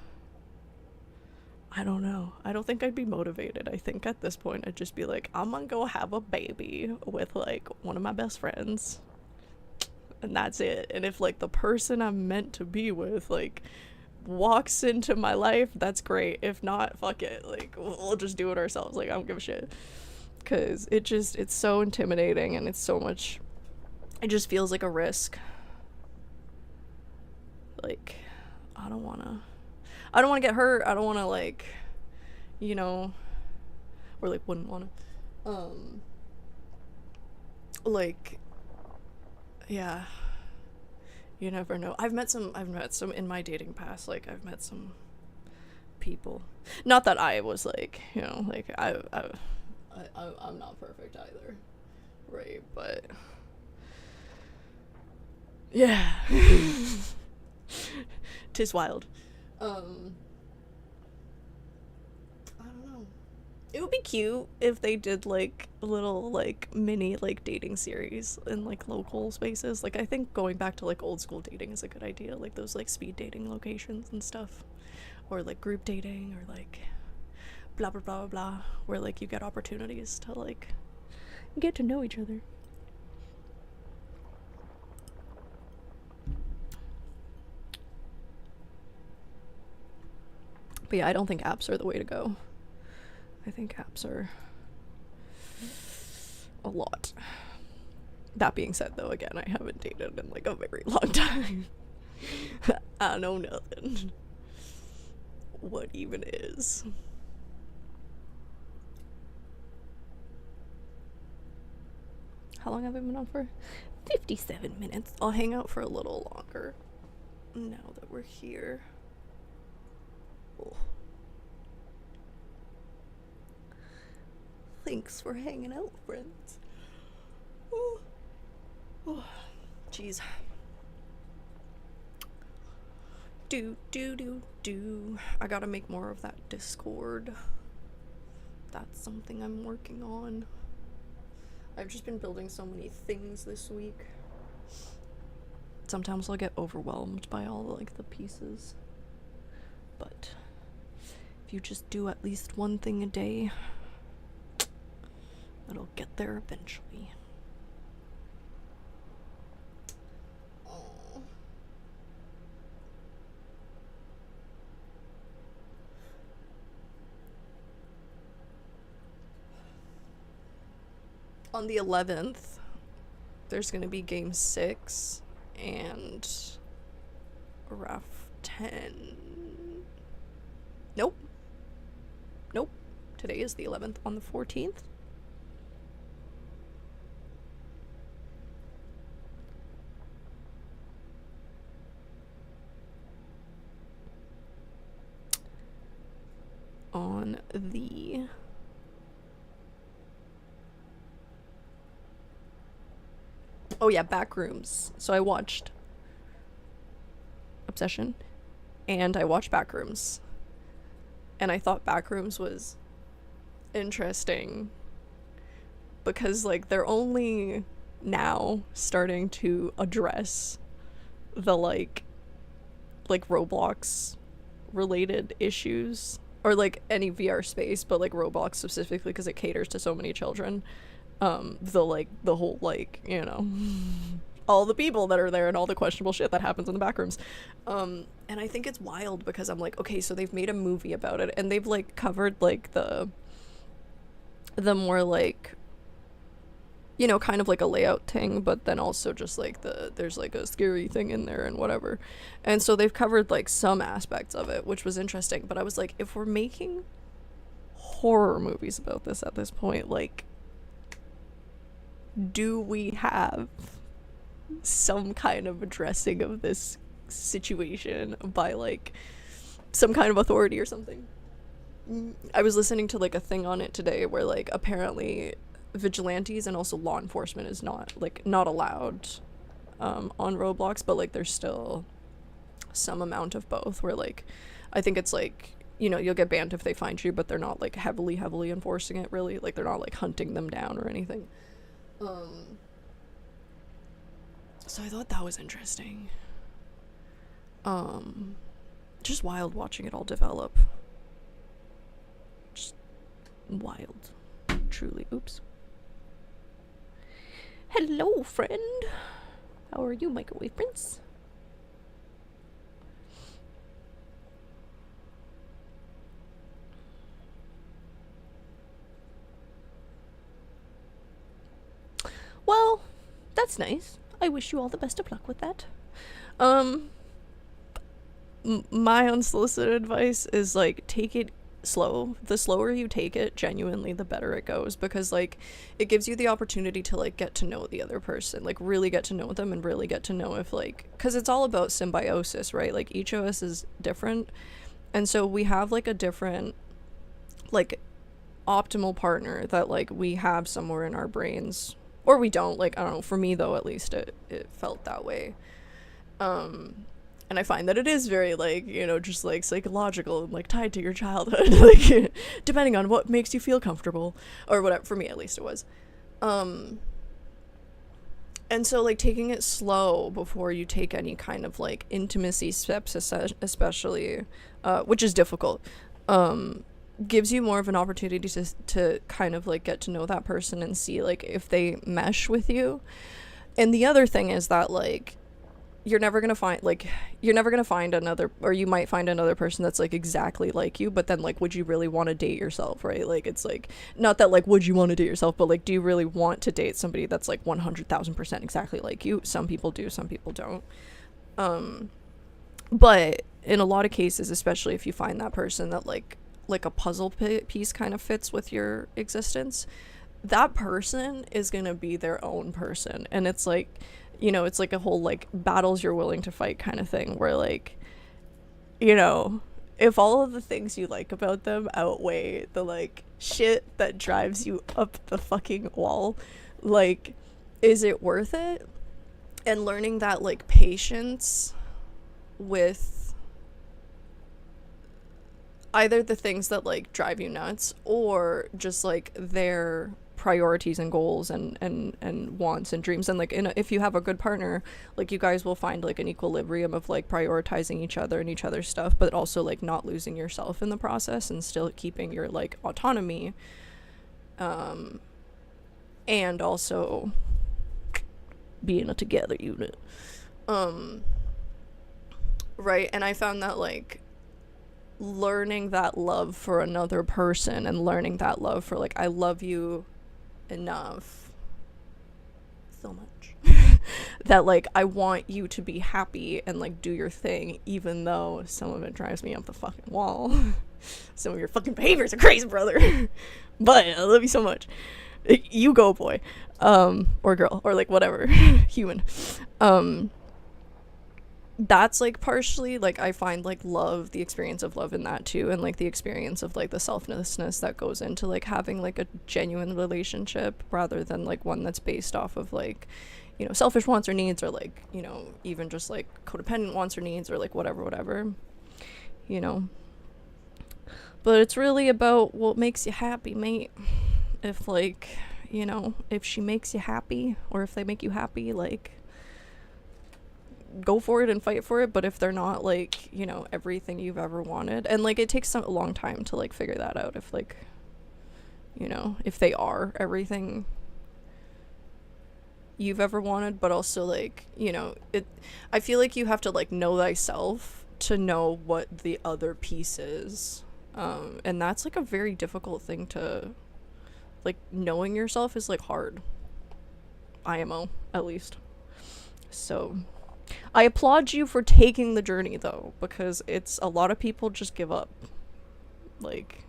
I don't know. I don't think I'd be motivated. I think at this point I'd just be like, I'm gonna go have a baby with, like, one of my best friends. And that's it. And if, like, the person I'm meant to be with, like, walks into my life, that's great. If not, fuck it. Like, we'll just do it ourselves. Like, I don't give a shit. Because it's so intimidating, and it's so much, it just feels like a risk. Like, I don't want to get hurt. I don't want to, like, you know, or like wouldn't want to, like, yeah, you never know. I've met some in my dating past, like, I've met some people, not that I was like, you know, like, I'm not perfect either, right? But yeah, 'tis wild. I don't know. It would be cute if they did like a little like mini like dating series in like local spaces. Like, I think going back to like old school dating is a good idea. Like those like speed dating locations and stuff, or like group dating, or like blah blah blah blah blah, where like you get opportunities to like get to know each other. But yeah, I don't think apps are the way to go. I think apps are a lot. That being said, though, again, I haven't dated in like a very long time. I know nothing. What even is? How long have I been on for? 57 minutes. I'll hang out for a little longer now that we're here. Oh. Thanks for hanging out, friends. Oh. Oh. Jeez. Do. I gotta make more of that Discord. That's something I'm working on. I've just been building so many things this week. Sometimes I'll get overwhelmed by all like the pieces. But if you just do at least one thing a day, it'll get there eventually. Oh. On the 11th, there's gonna be game 6 and RAF 10. Nope. Today is the 11th. On the 14th, on the Backrooms. So I watched Obsession and I watched Backrooms, and I thought Backrooms was interesting because like they're only now starting to address the like Roblox related issues, or like any VR space, but like Roblox specifically because it caters to so many children. The whole like, you know, all the people that are there and all the questionable shit that happens in the back rooms. And I think it's wild because I'm like, okay, so they've made a movie about it and they've like covered like the more like, you know, kind of like a layout thing, but then also just like there's like a scary thing in there and whatever. And so they've covered like some aspects of it, which was interesting. But I was like, if we're making horror movies about this at this point, like, do we have some kind of addressing of this situation by like some kind of authority or something? I was listening to like a thing on it today where like apparently vigilantes and also law enforcement is not allowed on Roblox, but like there's still some amount of both where like I think it's like, you know, you'll get banned if they find you, but they're not like heavily enforcing it, really. Like they're not like hunting them down or anything. So I thought that was interesting. Just wild watching it all develop. Just wild. Truly. Oops. Hello, friend. How are you, microwave prince? Well, that's nice. I wish you all the best of luck with that. My unsolicited advice is like, take it slow. The slower you take it, genuinely, the better it goes, because like it gives you the opportunity to like get to know the other person, like really get to know them and really get to know if like, because it's all about symbiosis, right? Like each of us is different, and so we have like a different like optimal partner that like we have somewhere in our brains, or we don't. Like I don't know, for me though, at least it felt that way. And I find that it is very, like, you know, just, like, psychological and, like, tied to your childhood, like, depending on what makes you feel comfortable, or whatever. For me, at least, it was. And so, like, taking it slow before you take any kind of, like, intimacy steps, especially, which is difficult, gives you more of an opportunity to kind of, like, get to know that person and see, like, if they mesh with you. And the other thing is that, like, you're never gonna find another, or you might find another person that's like exactly like you, but then like, would you really want to date yourself, right? Like it's like, not that like would you want to date yourself, but like, do you really want to date somebody that's like 100,000% exactly like you? Some people do, some people don't. But in a lot of cases, especially if you find that person that like a puzzle piece kind of fits with your existence, that person is gonna be their own person. And it's like, you know, it's like a whole like battles you're willing to fight kind of thing, where like, you know, if all of the things you like about them outweigh the like shit that drives you up the fucking wall, like, is it worth it? And learning that like patience with either the things that like drive you nuts, or just like their priorities and goals and wants and dreams. And like if you have a good partner, like you guys will find like an equilibrium of like prioritizing each other and each other's stuff, but also like not losing yourself in the process and still keeping your like autonomy, and also being a together unit, right? And I found that like learning that love for another person and learning that love for like, I love you enough so much that like I want you to be happy and like do your thing, even though some of it drives me up the fucking wall. Some of your fucking behaviors are crazy, brother. But I love you so much. You go, boy, or girl, or like whatever. Human. That's like partially like I find like love, the experience of love in that too, and like the experience of like the selflessness that goes into like having like a genuine relationship, rather than like one that's based off of like, you know, selfish wants or needs, or like, you know, even just like codependent wants or needs, or like whatever, you know. But it's really about what makes you happy, mate. If like, you know, if she makes you happy, or if they make you happy, like, go for it and fight for it, but if they're not like, you know, everything you've ever wanted, and like it takes a long time to like figure that out, if like, you know, if they are everything you've ever wanted, but also like, you know, I feel like you have to like know thyself to know what the other piece is, and that's like a very difficult thing to, like, knowing yourself is like hard. IMO, at least. So I applaud you for taking the journey though, because it's a lot of people just give up, like,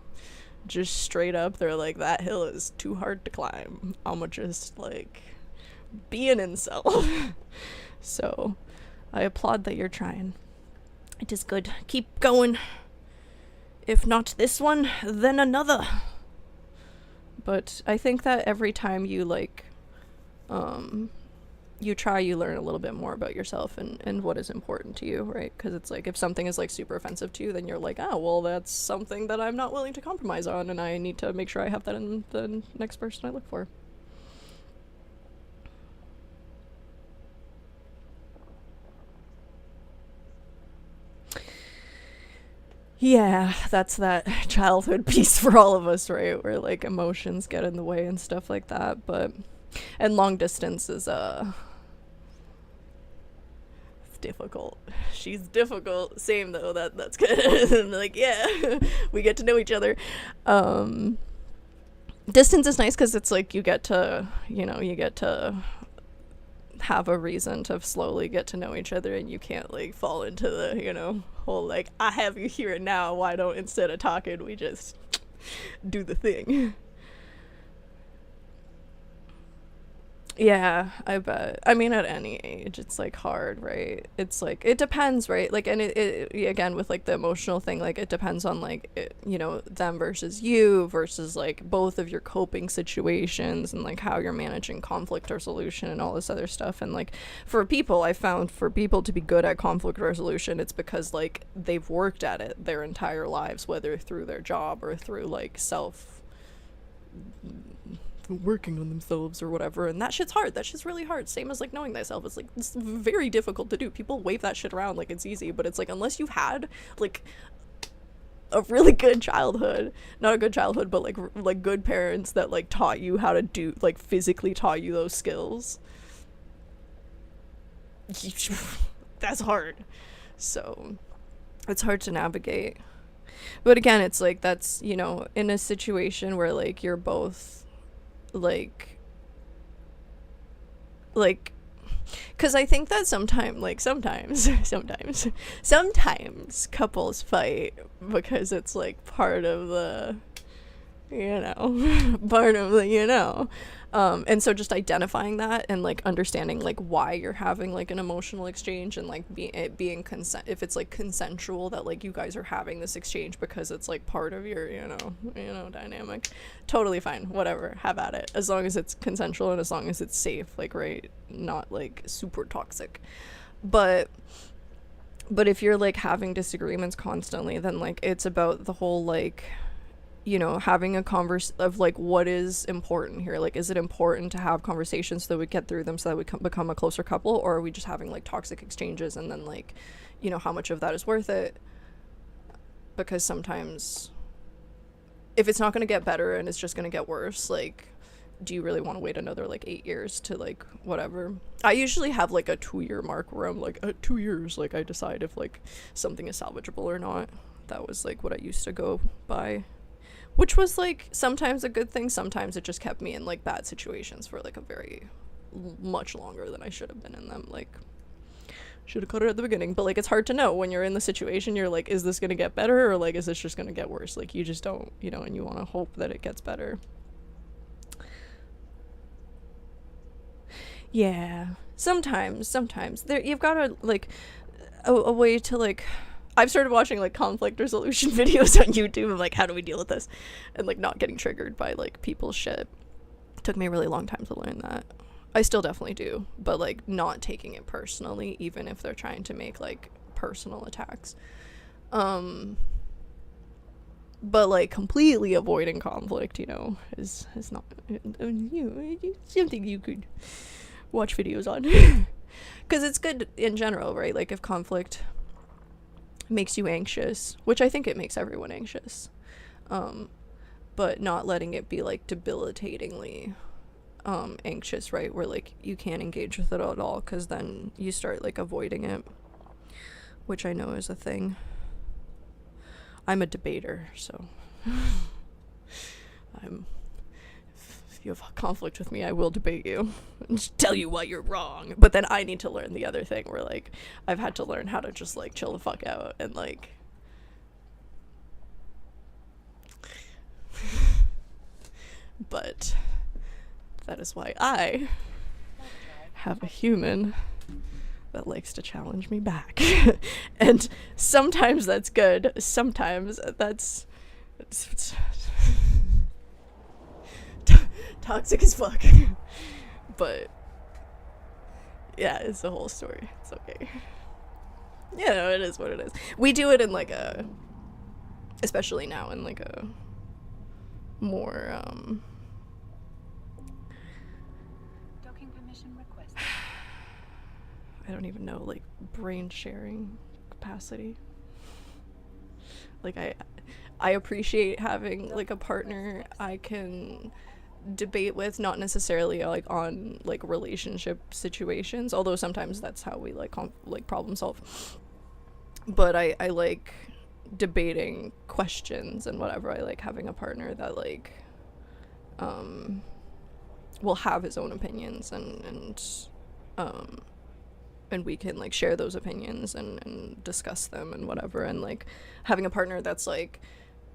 just straight up they're like, that hill is too hard to climb, I'ma just like be an incel. So I applaud that you're trying. It is good. Keep going. If not this one, then another. But I think that every time you like you try, you learn a little bit more about yourself and what is important to you, right? Because it's like, if something is like super offensive to you, then you're like, oh well, that's something that I'm not willing to compromise on, and I need to make sure I have that in the next person I look for. Yeah, that's that childhood piece for all of us, right? Where like emotions get in the way and stuff like that. But and long distance is it's difficult. She's difficult. Same though. That's good. Like, yeah, we get to know each other. Distance is nice because it's like you get to have a reason to slowly get to know each other, and you can't like fall into the, you know, whole like, I have you here and now, why don't, instead of talking, we just do the thing. Yeah, I bet. I mean, at any age, it's like hard, right? It's like, it depends, right? Like, and it again, with like the emotional thing, like it depends on like, you know, them versus you versus like both of your coping situations and like how you're managing conflict resolution and all this other stuff. And like for people, I found for people to be good at conflict resolution, it's because like they've worked at it their entire lives, whether through their job or through like working on themselves or whatever, and that shit's hard. That shit's really hard. Same as like knowing thyself. It's like, it's very difficult to do. People wave that shit around like it's easy, but it's like, unless you've had like a really good childhood, not a good childhood, but like good parents that like taught you how to do, like physically taught you those skills, that's hard. So it's hard to navigate. But again, it's like, that's, you know, in a situation where like you're both like because I think that sometimes couples fight because it's like part of the, you know, part of the, you know, and so just identifying that and like understanding like why you're having like an emotional exchange, and like being consent, if it's like consensual, that like you guys are having this exchange because it's like part of your, you know, dynamic, totally fine, whatever, have at it, as long as it's consensual and as long as it's safe, like, right, not like super toxic. But if you're like having disagreements constantly, then like it's about the whole like, you know, having a converse of like, what is important here? Like, is it important to have conversations so that we get through them so that we become a closer couple, or are we just having like toxic exchanges, and then like, you know, how much of that is worth it? Because sometimes if it's not going to get better and it's just going to get worse, like, do you really want to wait another like 8 years to like whatever? I usually have like a 2-year mark where I'm like, at 2 years, like I decide if like something is salvageable or not. That was like what I used to go by, which was like sometimes a good thing, sometimes it just kept me in like bad situations for like a very much longer than I should have been in them. Like, should have cut it at the beginning. But like, it's hard to know when you're in the situation. You're like, is this gonna get better, or like, is this just gonna get worse? Like, you just don't, you know, and you want to hope that it gets better. Yeah, sometimes there, you've got to like a way to like, I've started watching like conflict resolution videos on YouTube of like, how do we deal with this, and like not getting triggered by like people's shit. It took me a really long time to learn that. I still definitely do, but like not taking it personally, even if they're trying to make like personal attacks. But like completely avoiding conflict, you know, is not something you could watch videos on. because it's good in general, right? Like if conflict makes you anxious, which I think it makes everyone anxious, but not letting it be like debilitatingly anxious, right? Where like you can't engage with it at all, because then you start like avoiding it, which I know is a thing. I'm a debater, so if you have conflict with me, I will debate you and just tell you why you're wrong. But then I need to learn the other thing where like I've had to learn how to just like chill the fuck out and like but that is why I have a human that likes to challenge me back. And sometimes that's good, sometimes that's it's toxic as fuck. But yeah, it's the whole story. It's okay. Yeah, no, it is what it is. We do it in like a, especially now in like a more Docking permission requested. I don't even know, like brain sharing capacity. Like I appreciate having like a partner I can debate with, not necessarily like on like relationship situations, although sometimes that's how we like problem solve. But I like debating questions and whatever. I like having a partner that like will have his own opinions and we can like share those opinions and discuss them and whatever, and like having a partner that's like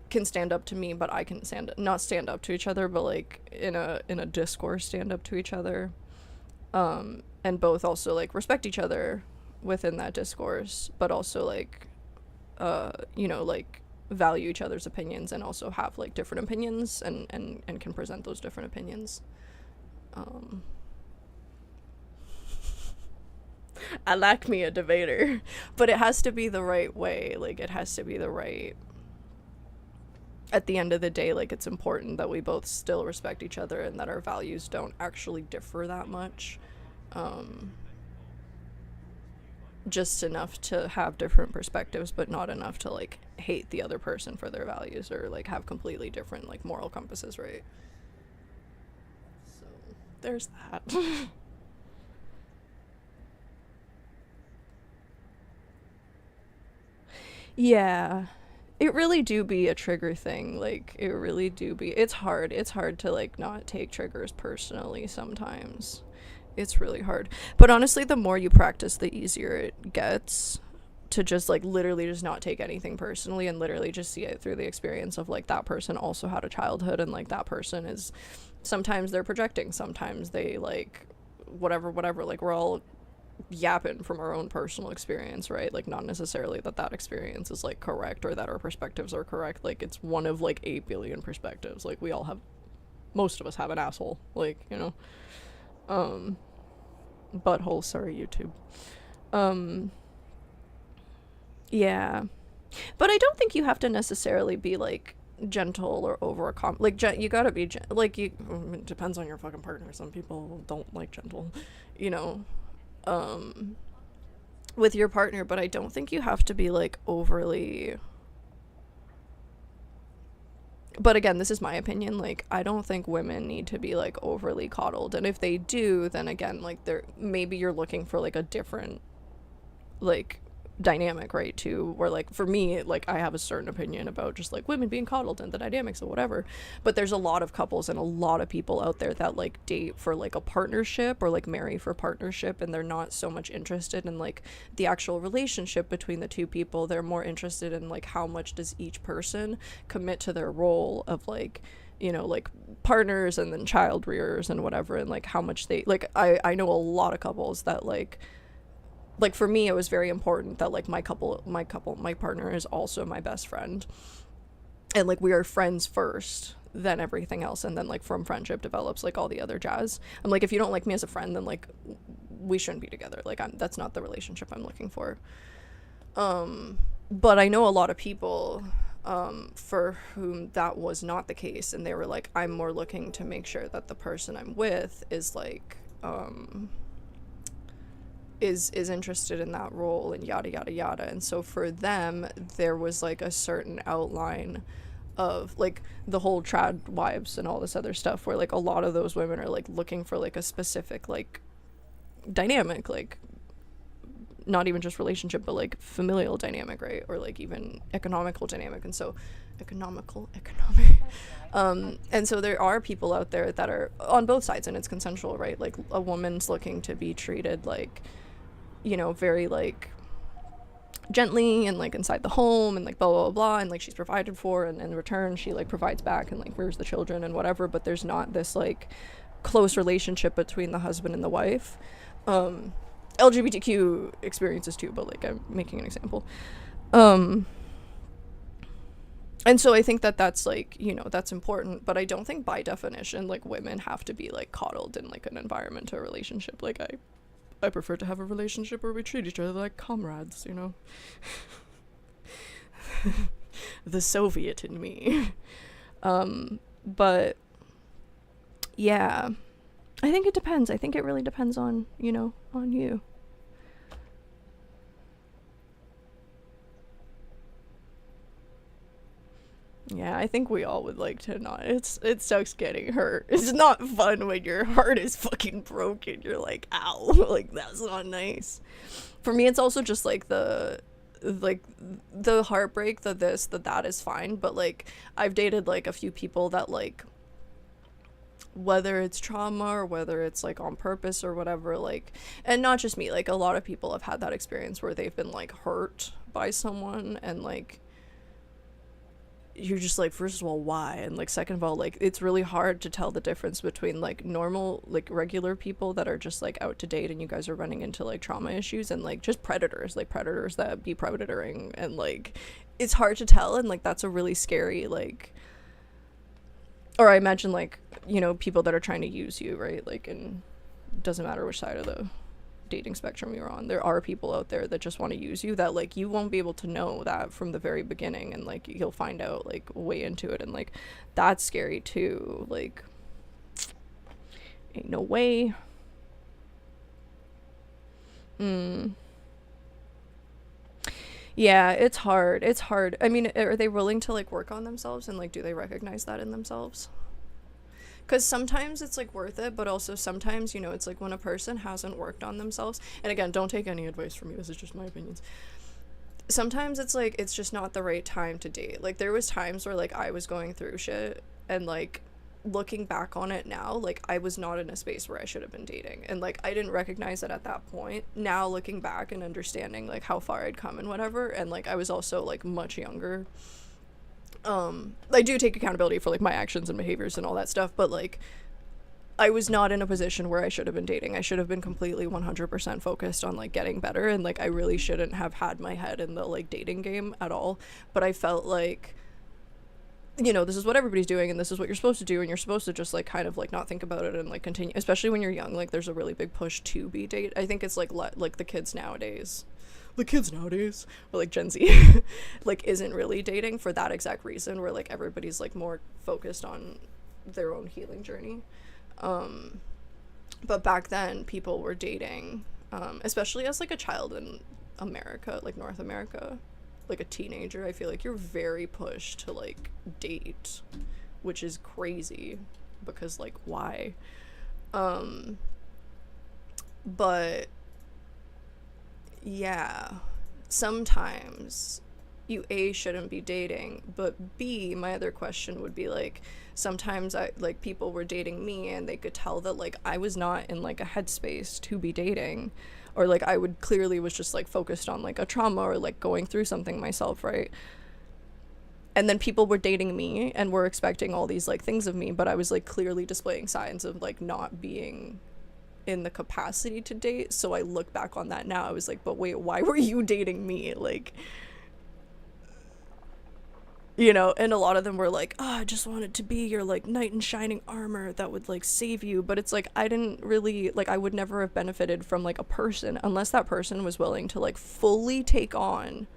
can stand up to me, but I can not stand up to each other, but like in a discourse stand up to each other, and both also like respect each other within that discourse, but also like you know, like value each other's opinions and also have like different opinions and can present those different opinions. I like me a debater, but it has to be the right way. Like it has to be the right, at the end of the day, like it's important that we both still respect each other and that our values don't actually differ that much. Just enough to have different perspectives, but not enough to like hate the other person for their values or like have completely different like moral compasses, right? So there's that. Yeah, it really do be a trigger thing. Like it really do be, it's hard to like not take triggers personally sometimes. It's really hard, but honestly the more you practice the easier it gets to just like literally just not take anything personally and literally just see it through the experience of like that person also had a childhood and like that person is, sometimes they're projecting, sometimes they like whatever, like we're all yapping from our own personal experience, right? Like not necessarily that experience is like correct or that our perspectives are correct. Like it's one of like 8 billion perspectives. Like we all have, most of us have an asshole, like, you know. Butthole, sorry YouTube. Yeah, but I don't think you have to necessarily be like gentle or over like you gotta be like you, it depends on your fucking partner. Some people don't like gentle, you know, with your partner, but I don't think you have to be like overly, but again, this is my opinion, like I don't think women need to be like overly coddled, and if they do, then again, like they're, maybe you're looking for like a different like dynamic, right? Too, where like for me, like I have a certain opinion about just like women being coddled and the dynamics or whatever, but there's a lot of couples and a lot of people out there that like date for like a partnership or like marry for partnership, and they're not so much interested in like the actual relationship between the two people. They're more interested in like how much does each person commit to their role of like, you know, like partners and then child rearers and whatever, and like how much they like, I know a lot of couples that like for me it was very important that like my partner is also my best friend, and like we are friends first, then everything else, and then like from friendship develops like all the other jazz. I'm like, if you don't like me as a friend, then like we shouldn't be together. Like that's not the relationship I'm looking for. But I know a lot of people for whom that was not the case, and they were like, I'm more looking to make sure that the person I'm with is like is interested in that role and yada yada yada. And so for them there was like a certain outline of like the whole trad wives and all this other stuff, where like a lot of those women are like looking for like a specific like dynamic, like not even just relationship but like familial dynamic, right, or like even economical dynamic. And so economic and so there are people out there that are on both sides and it's consensual, right? Like a woman's looking to be treated like, you know, very like gently and like inside the home and like blah blah blah, and like she's provided for, and in return she like provides back and like rears the children and whatever, but there's not this like close relationship between the husband and the wife. LGBTQ experiences too, but like I'm making an example. And so I think that that's like, you know, that's important, but I don't think by definition like women have to be like coddled in like an environment or relationship. Like I prefer to have a relationship where we treat each other like comrades, you know. The Soviet in me. But yeah, I think it depends. I think it really depends on, you know, on you. Yeah, I think we all would like to not. It sucks getting hurt. It's not fun when your heart is fucking broken. You're like, ow, like that's not nice. For me, it's also just like the heartbreak, the this, the that is fine. But like I've dated like a few people that like, whether it's trauma or whether it's like on purpose or whatever, like, and not just me, like a lot of people have had that experience where they've been like hurt by someone, and like you're just like, first of all, why? And like second of all, like it's really hard to tell the difference between like normal, like regular people that are just like out to date and you guys are running into like trauma issues, and like just predators that be predatoring, and like it's hard to tell. And like that's a really scary like, or I imagine like, you know, people that are trying to use you, right? Like, and it doesn't matter which side of the dating spectrum you're on, there are people out there that just want to use you, that like you won't be able to know that from the very beginning, and like you'll find out like way into it, and like that's scary too. Like ain't no way. Yeah, it's hard. I mean, are they willing to like work on themselves, and like do they recognize that in themselves? Because sometimes it's like worth it, but also sometimes, you know, it's like when a person hasn't worked on themselves, and again, don't take any advice from me, this is just my opinions. Sometimes it's like it's just not the right time to date. Like there was times where like I was going through shit, and like looking back on it now, like I was not in a space where I should have been dating, and like I didn't recognize it at that point. Now looking back and understanding like how far I'd come and whatever, and like I was also like much younger. I do take accountability for like my actions and behaviors and all that stuff, but like I was not in a position where I should have been dating. I should have been completely 100% focused on like getting better, and like I really shouldn't have had my head in the like dating game at all. But I felt like, you know, this is what everybody's doing and this is what you're supposed to do, and you're supposed to just like kind of like not think about it and like continue, especially when you're young. Like there's a really big push to be date. I think it's like like the kids nowadays, or like Gen Z like isn't really dating for that exact reason, where like everybody's like more focused on their own healing journey. But back then people were dating, especially as like a child in America, like North America, like a teenager. I feel like you're very pushed to like date, which is crazy because like why? But yeah, sometimes you A, shouldn't be dating, but B, my other question would be like, sometimes I like people were dating me and they could tell that like I was not in like a headspace to be dating, or like I would clearly was just like focused on like a trauma or like going through something myself, right? And then people were dating me and were expecting all these like things of me, but I was like clearly displaying signs of like not being in the capacity to date. So I look back on that now, I was like, but wait, why were you dating me? Like, you know, and a lot of them were like, oh, I just wanted to be your like knight in shining armor that would like save you. But it's like, I didn't really like, I would never have benefited from like a person unless that person was willing to like fully take on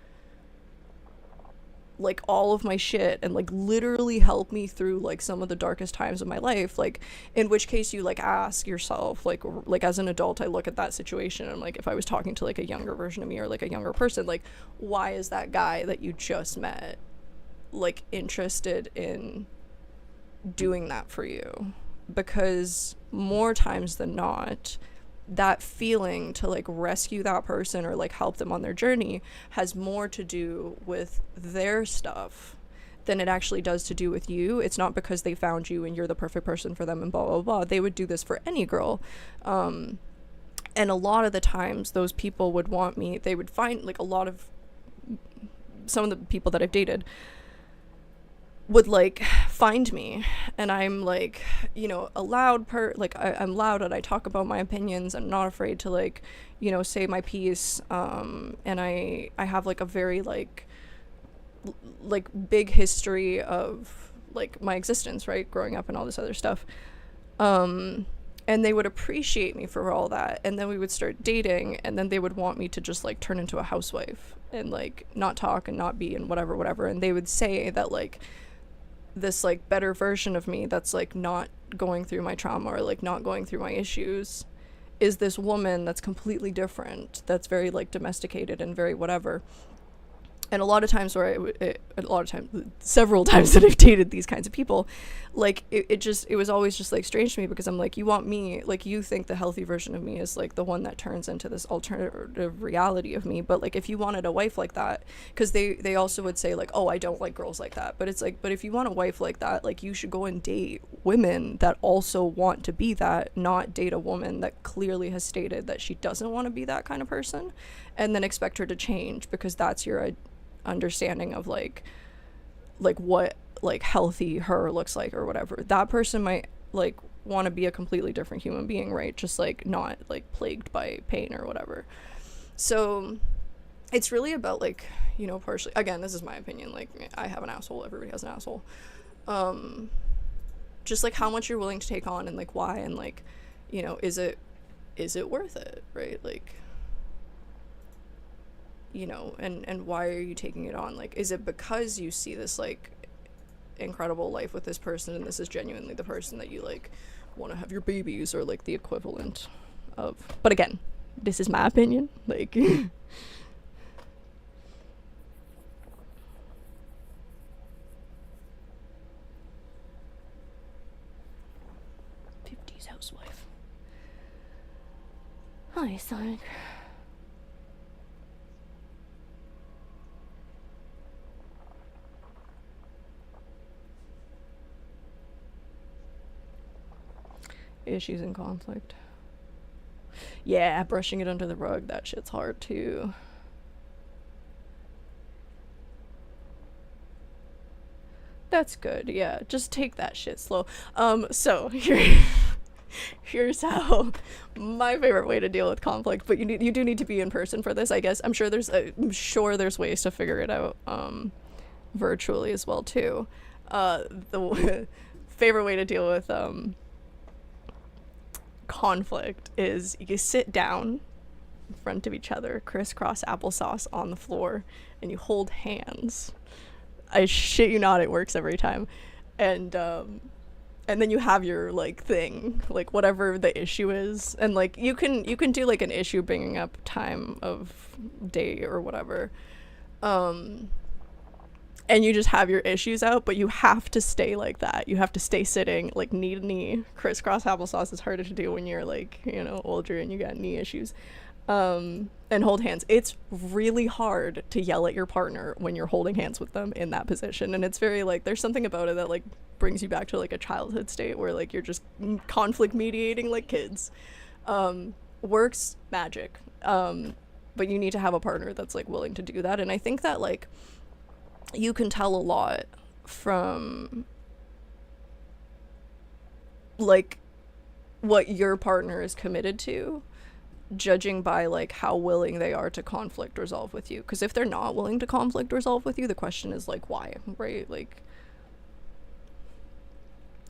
like all of my shit and like literally help me through like some of the darkest times of my life, like in which case you like ask yourself, like as an adult I look at that situation and I'm like, if I was talking to like a younger version of me or like a younger person, like why is that guy that you just met like interested in doing that for you? Because more times than not, that feeling to like rescue that person or like help them on their journey has more to do with their stuff than it actually does to do with you. It's not because they found you and you're the perfect person for them and blah blah blah. They would do this for any girl. And a lot of the times those people would want me, they would find like some of the people that I've dated would like find me and I'm like, you know, a loud I'm loud and I talk about my opinions. I'm not afraid to like, you know, say my piece. And I have like a very like big history of like my existence, right, growing up and all this other stuff. And they would appreciate me for all that, and then we would start dating and then they would want me to just like turn into a housewife and like not talk and not be and whatever, and they would say that like this like better version of me that's like not going through my trauma or like not going through my issues is this woman that's completely different, that's very like domesticated and very whatever. And a lot of times several times that I've dated these kinds of people, like it was always just like strange to me, because I'm like, you want me, like you think the healthy version of me is like the one that turns into this alternative reality of me, but like if you wanted a wife like that, because they also would say like, oh, I don't like girls like that, but it's like, but if you want a wife like that, like you should go and date women that also want to be that, not date a woman that clearly has stated that she doesn't want to be that kind of person and then expect her to change because that's your understanding of like what like healthy her looks like or whatever. That person might like want to be a completely different human being, right? Just like not like plagued by pain or whatever. So it's really about like, you know, partially, again, this is my opinion, like I have an asshole, everybody has an asshole, just like how much you're willing to take on and like why, and like, you know, is it worth it, right? Like, you know, and why are you taking it on? Like, is it because you see this like incredible life with this person and this is genuinely the person that you like want to have your babies or like the equivalent of? But again, this is my opinion, like 50s housewife. Hi, Sonic. Issues and conflict. Yeah, brushing it under the rug, that shit's hard too. That's good, yeah. Just take that shit slow. So here's how my favorite way to deal with conflict, but you do need to be in person for this, I guess. I'm sure there's ways to figure it out virtually as well too. The favorite way to deal with conflict is you sit down in front of each other, crisscross applesauce on the floor, and you hold hands. I shit you not, it works every time. And then you have your like thing, like whatever the issue is, and like you can do like an issue bringing up time of day or whatever, and you just have your issues out, but you have to stay like that. You have to stay sitting like knee to knee. Crisscross applesauce is harder to do when you're like, you know, older and you got knee issues. And hold hands. It's really hard to yell at your partner when you're holding hands with them in that position, and it's very like, there's something about it that like brings you back to like a childhood state where like you're just conflict mediating like kids. Works magic. But you need to have a partner that's like willing to do that, and I think that like you can tell a lot from like what your partner is committed to, judging by like how willing they are to conflict resolve with you. Because if they're not willing to conflict resolve with you, the question is like, why, right? Like,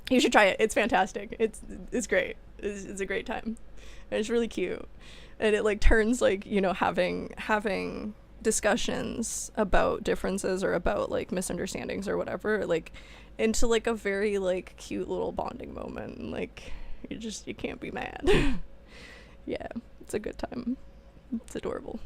you should try it. It's fantastic. It's great. It's a great time, and it's really cute, and it like turns like, you know, having discussions about differences or about like misunderstandings or whatever, like into like a very like cute little bonding moment, and like you can't be mad. Yeah, it's a good time. It's adorable.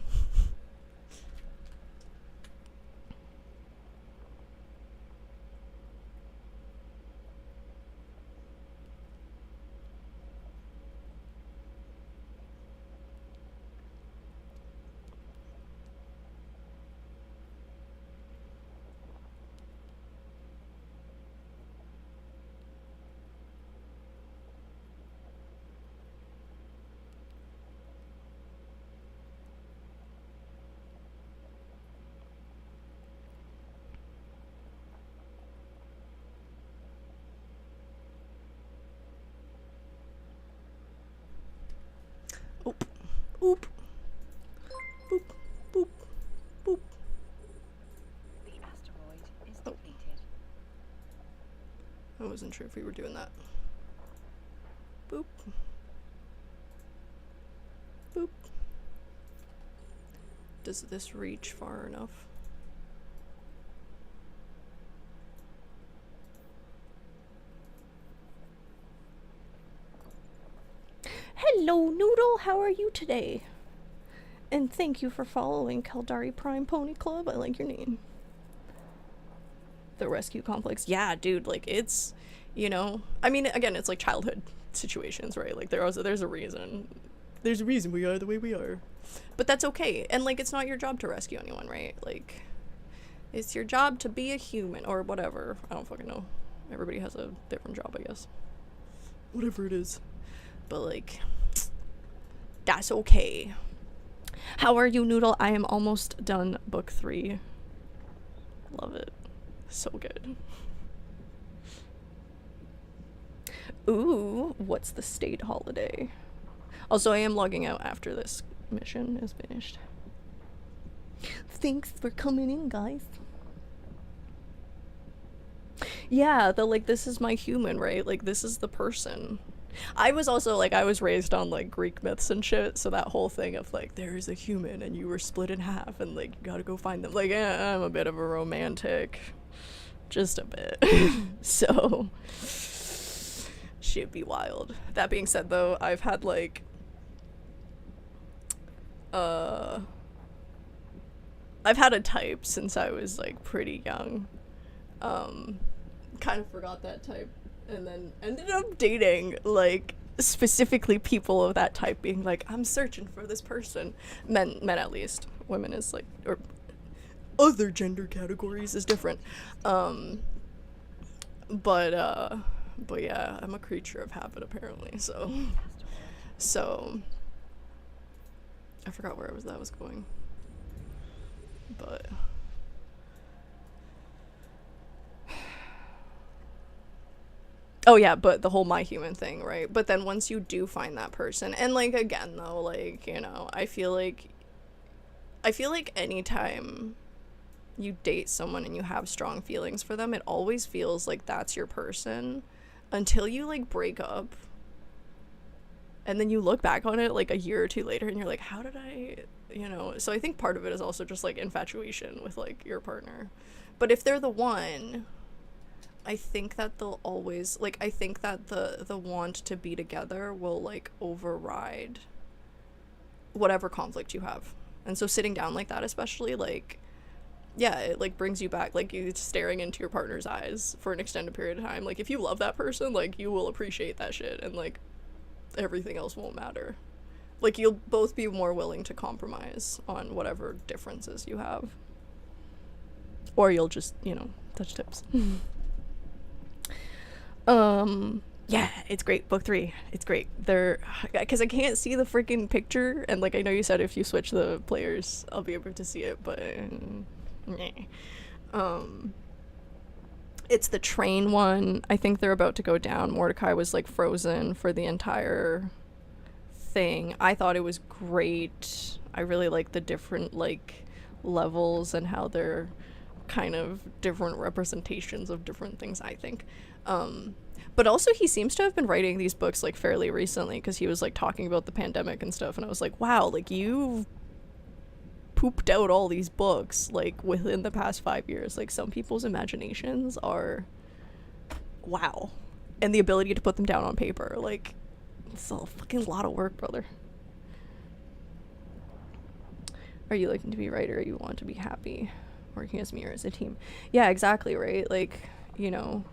Oop, oop, boop, boop, boop. The asteroid is Oh. depleted. I wasn't sure if we were doing that. Boop. Boop. Does this reach far enough? Hello, Noodle. How are you today? And thank you for following Kaldari Prime Pony Club. I like your name. The rescue complex. Yeah, dude, like it's, I mean, again, it's like childhood situations, right? Like there's a reason. There's a reason we are the way we are. But that's okay. And like it's not your job to rescue anyone, right? Like it's your job to be a human or whatever. I don't fucking know. Everybody has a different job, I guess. Whatever it is. But like that's okay. How are you, Noodle? I am almost done book 3. Love it. So good. Ooh, what's the state holiday? Also, I am logging out after this mission is finished. Thanks for coming in, guys. Yeah, this is my human, right? Like, this is the person. I was also, like, I was raised on, like, Greek myths and shit, so that whole thing of, like, there is a human and you were split in half and, like, you gotta go find them. Like, I'm a bit of a romantic. Just a bit. So, shit'd be wild. That being said, though, I've had, like, I've had a type since I was, like, pretty young. Kind of forgot that type. And then ended up dating, like, specifically people of that type, being like, I'm searching for this person. Men at least. Women is, like, or other gender categories is different. But yeah, I'm a creature of habit, apparently, so I forgot where that was going. But oh yeah, but the whole my human thing, right? But then once you do find that person, and like again though, like, I feel like anytime you date someone and you have strong feelings for them, it always feels like that's your person until you like break up. And then you look back on it like a year or two later and you're like, how did I, so I think part of it is also just like infatuation with like your partner. But if they're the one, I think that they'll always, like, I think that the want to be together will like override whatever conflict you have. And so sitting down like that, especially, like, yeah, it like brings you back, like, you staring into your partner's eyes for an extended period of time. Like, if you love that person, like, you will appreciate that shit, and like everything else won't matter. Like, you'll both be more willing to compromise on whatever differences you have, or you'll just, touch tips. Yeah, it's great. Book 3, it's great. Because I can't see the freaking picture, and like I know you said if you switch the players I'll be able to see it, but it's the train one. I think they're about to go down. Mordecai was like frozen for the entire thing. I thought it was great. I really like the different like levels and how they're kind of different representations of different things, I think. But also he seems to have been writing these books like fairly recently, because he was like talking about the pandemic and stuff, and I was like, wow, like you've pooped out all these books like within the past 5 years. Like some people's imaginations are wow. And the ability to put them down on paper, like it's a fucking lot of work, brother. Are you looking to be a writer? You want to be happy working as me or as a team? Yeah, exactly, right? Like, you know,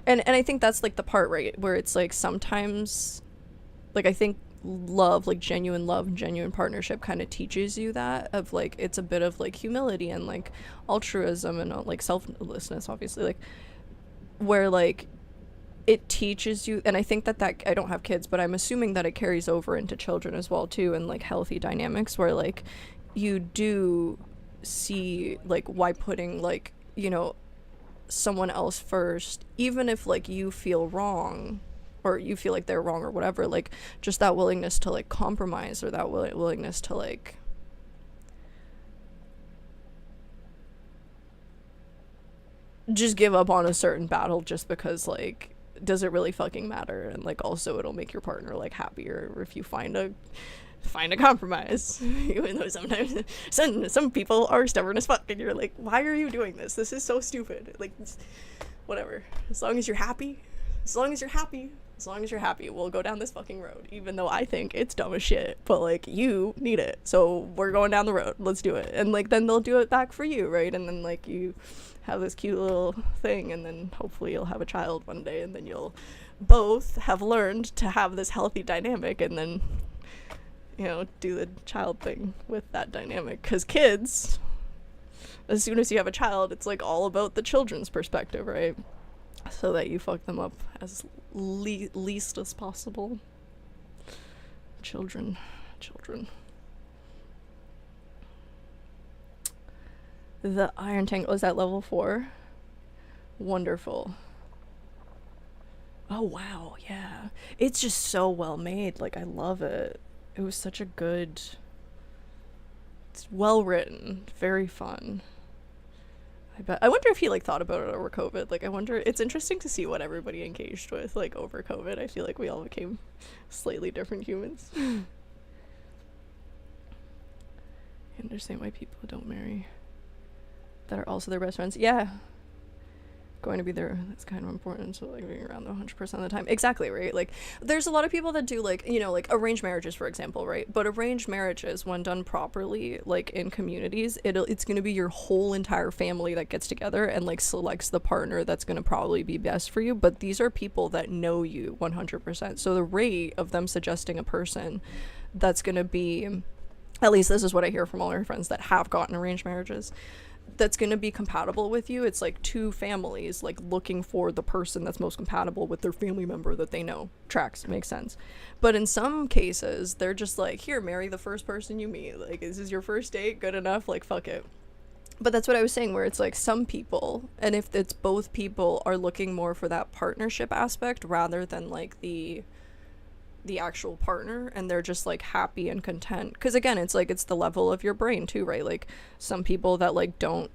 and I think that's like the part, right, where it's like sometimes, like, I think love and genuine partnership kind of teaches you that, of like it's a bit of like humility and like altruism and like selflessness, obviously, like where like it teaches you. And I think that I don't have kids, but I'm assuming that it carries over into children as well too, and like healthy dynamics where like you do see like why putting like, you know, someone else first, even if like you feel wrong or you feel like they're wrong or whatever, like just that willingness to like compromise, or that willingness to like just give up on a certain battle just because like does it really fucking matter? And like also it'll make your partner like happier if you find a compromise. Even though sometimes some people are stubborn as fuck and you're like, why are you doing this? This is so stupid. Like, whatever. As long as you're happy, we'll go down this fucking road, even though I think it's dumb as shit, but like you need it, so we're going down the road, let's do it. And like then they'll do it back for you, right? And then like you have this cute little thing, and then hopefully you'll have a child one day, and then you'll both have learned to have this healthy dynamic, and then, you know, do the child thing with that dynamic. Because kids, as soon as you have a child, it's like all about the children's perspective, right? So that you fuck them up as least as possible. Children. The Iron Tangle is at level 4. Wonderful. Oh wow, yeah. It's just so well made. Like, I love it. It was such a good... It's well written. Very fun. I wonder if he like thought about it over COVID. Like, I wonder, it's interesting to see what everybody engaged with like over COVID. I feel like we all became slightly different humans. I understand why people don't marry that are also their best friends. Yeah, going to be there, that's kind of important. So like being around them 100% of the time. Exactly, right? Like there's a lot of people that do like, you know, like arranged marriages, for example, right? But arranged marriages, when done properly, like in communities, it's going to be your whole entire family that gets together and like selects the partner that's going to probably be best for you. But these are people that know you 100%. So the rate of them suggesting a person that's going to be, at least this is what I hear from all our friends that have gotten arranged marriages, that's going to be compatible with you. It's like two families like looking for the person that's most compatible with their family member that they know. Tracks, makes sense. But in some cases they're just like, here, marry the first person you meet, like, this is your first date, good enough, like, fuck it. But that's what I was saying, where it's like some people, and if it's both people, are looking more for that partnership aspect rather than like the actual partner, and they're just like happy and content. Because again, it's like it's the level of your brain too, right? Like some people that like don't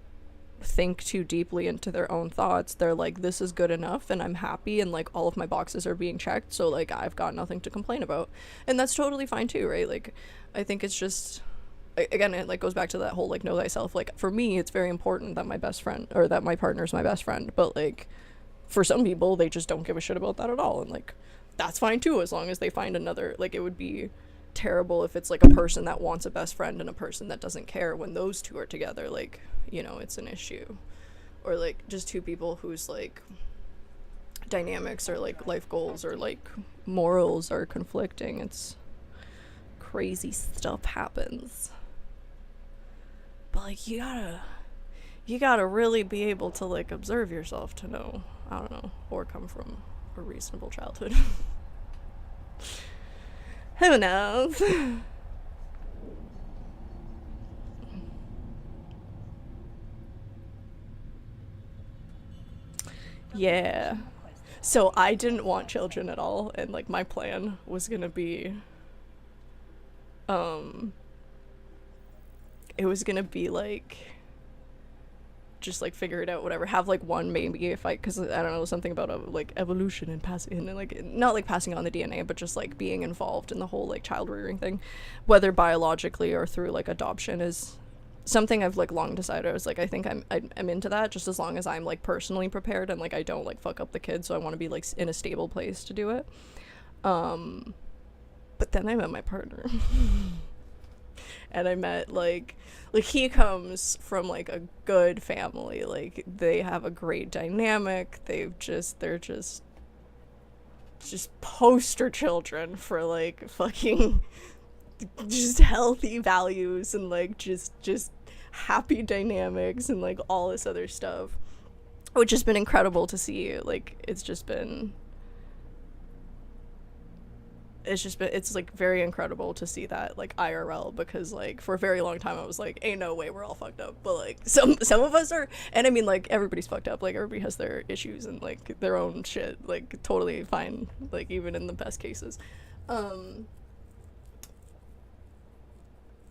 think too deeply into their own thoughts, they're like, this is good enough and I'm happy and like all of my boxes are being checked, so like I've got nothing to complain about. And that's totally fine too, right? Like I think it's just, again, it like goes back to that whole like know thyself. Like for me, it's very important that my best friend, or that my partner's my best friend, but like for some people they just don't give a shit about that at all, and like that's fine too, as long as they find another. Like it would be terrible if it's like a person that wants a best friend and a person that doesn't care. When those two are together, like, you know, it's an issue. Or like just two people whose like dynamics or like life goals or like morals are conflicting. It's crazy stuff happens. But like you gotta really be able to like observe yourself to know, I don't know, or come from a reasonable childhood. Who knows? Yeah. So I didn't want children at all, and like my plan was gonna be it was gonna be like just like figure it out, whatever, have like one maybe, if I, because I don't know, something about like evolution and passing, and like not like passing on the DNA, but just like being involved in the whole like child rearing thing, whether biologically or through like adoption, is something I've like long decided. I was like, I think I'm into that, just as long as I'm like personally prepared and like I don't like fuck up the kids. So I want to be like in a stable place to do it. But then I met my partner. And I met like he comes from like a good family. Like they have a great dynamic. They're just poster children for like fucking just healthy values and like just happy dynamics and like all this other stuff, which has been incredible to see. Like it's like very incredible to see that like IRL, because like for a very long time I was like, ain't no way we're all fucked up, but like some of us are. And I mean, like, everybody's fucked up, like everybody has their issues and like their own shit, like totally fine, like even in the best cases.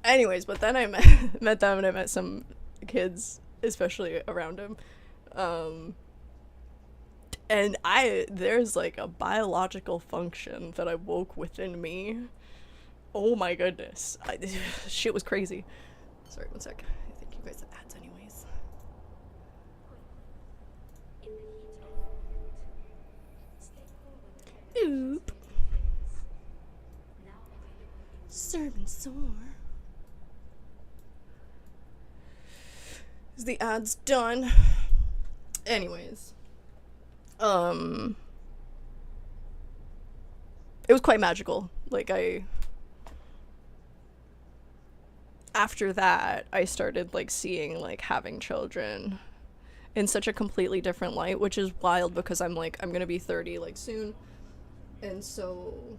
Anyways, but then I met them, and I met some kids, especially around him. And there's like a biological function that I woke within me. Oh my goodness. Shit was crazy. Sorry, one sec. I think you guys have ads anyways. Oop. Serving sore. Is the ads done? Anyways. It was quite magical. Like after that, I started like seeing like having children in such a completely different light, which is wild because I'm gonna be 30 like soon. And so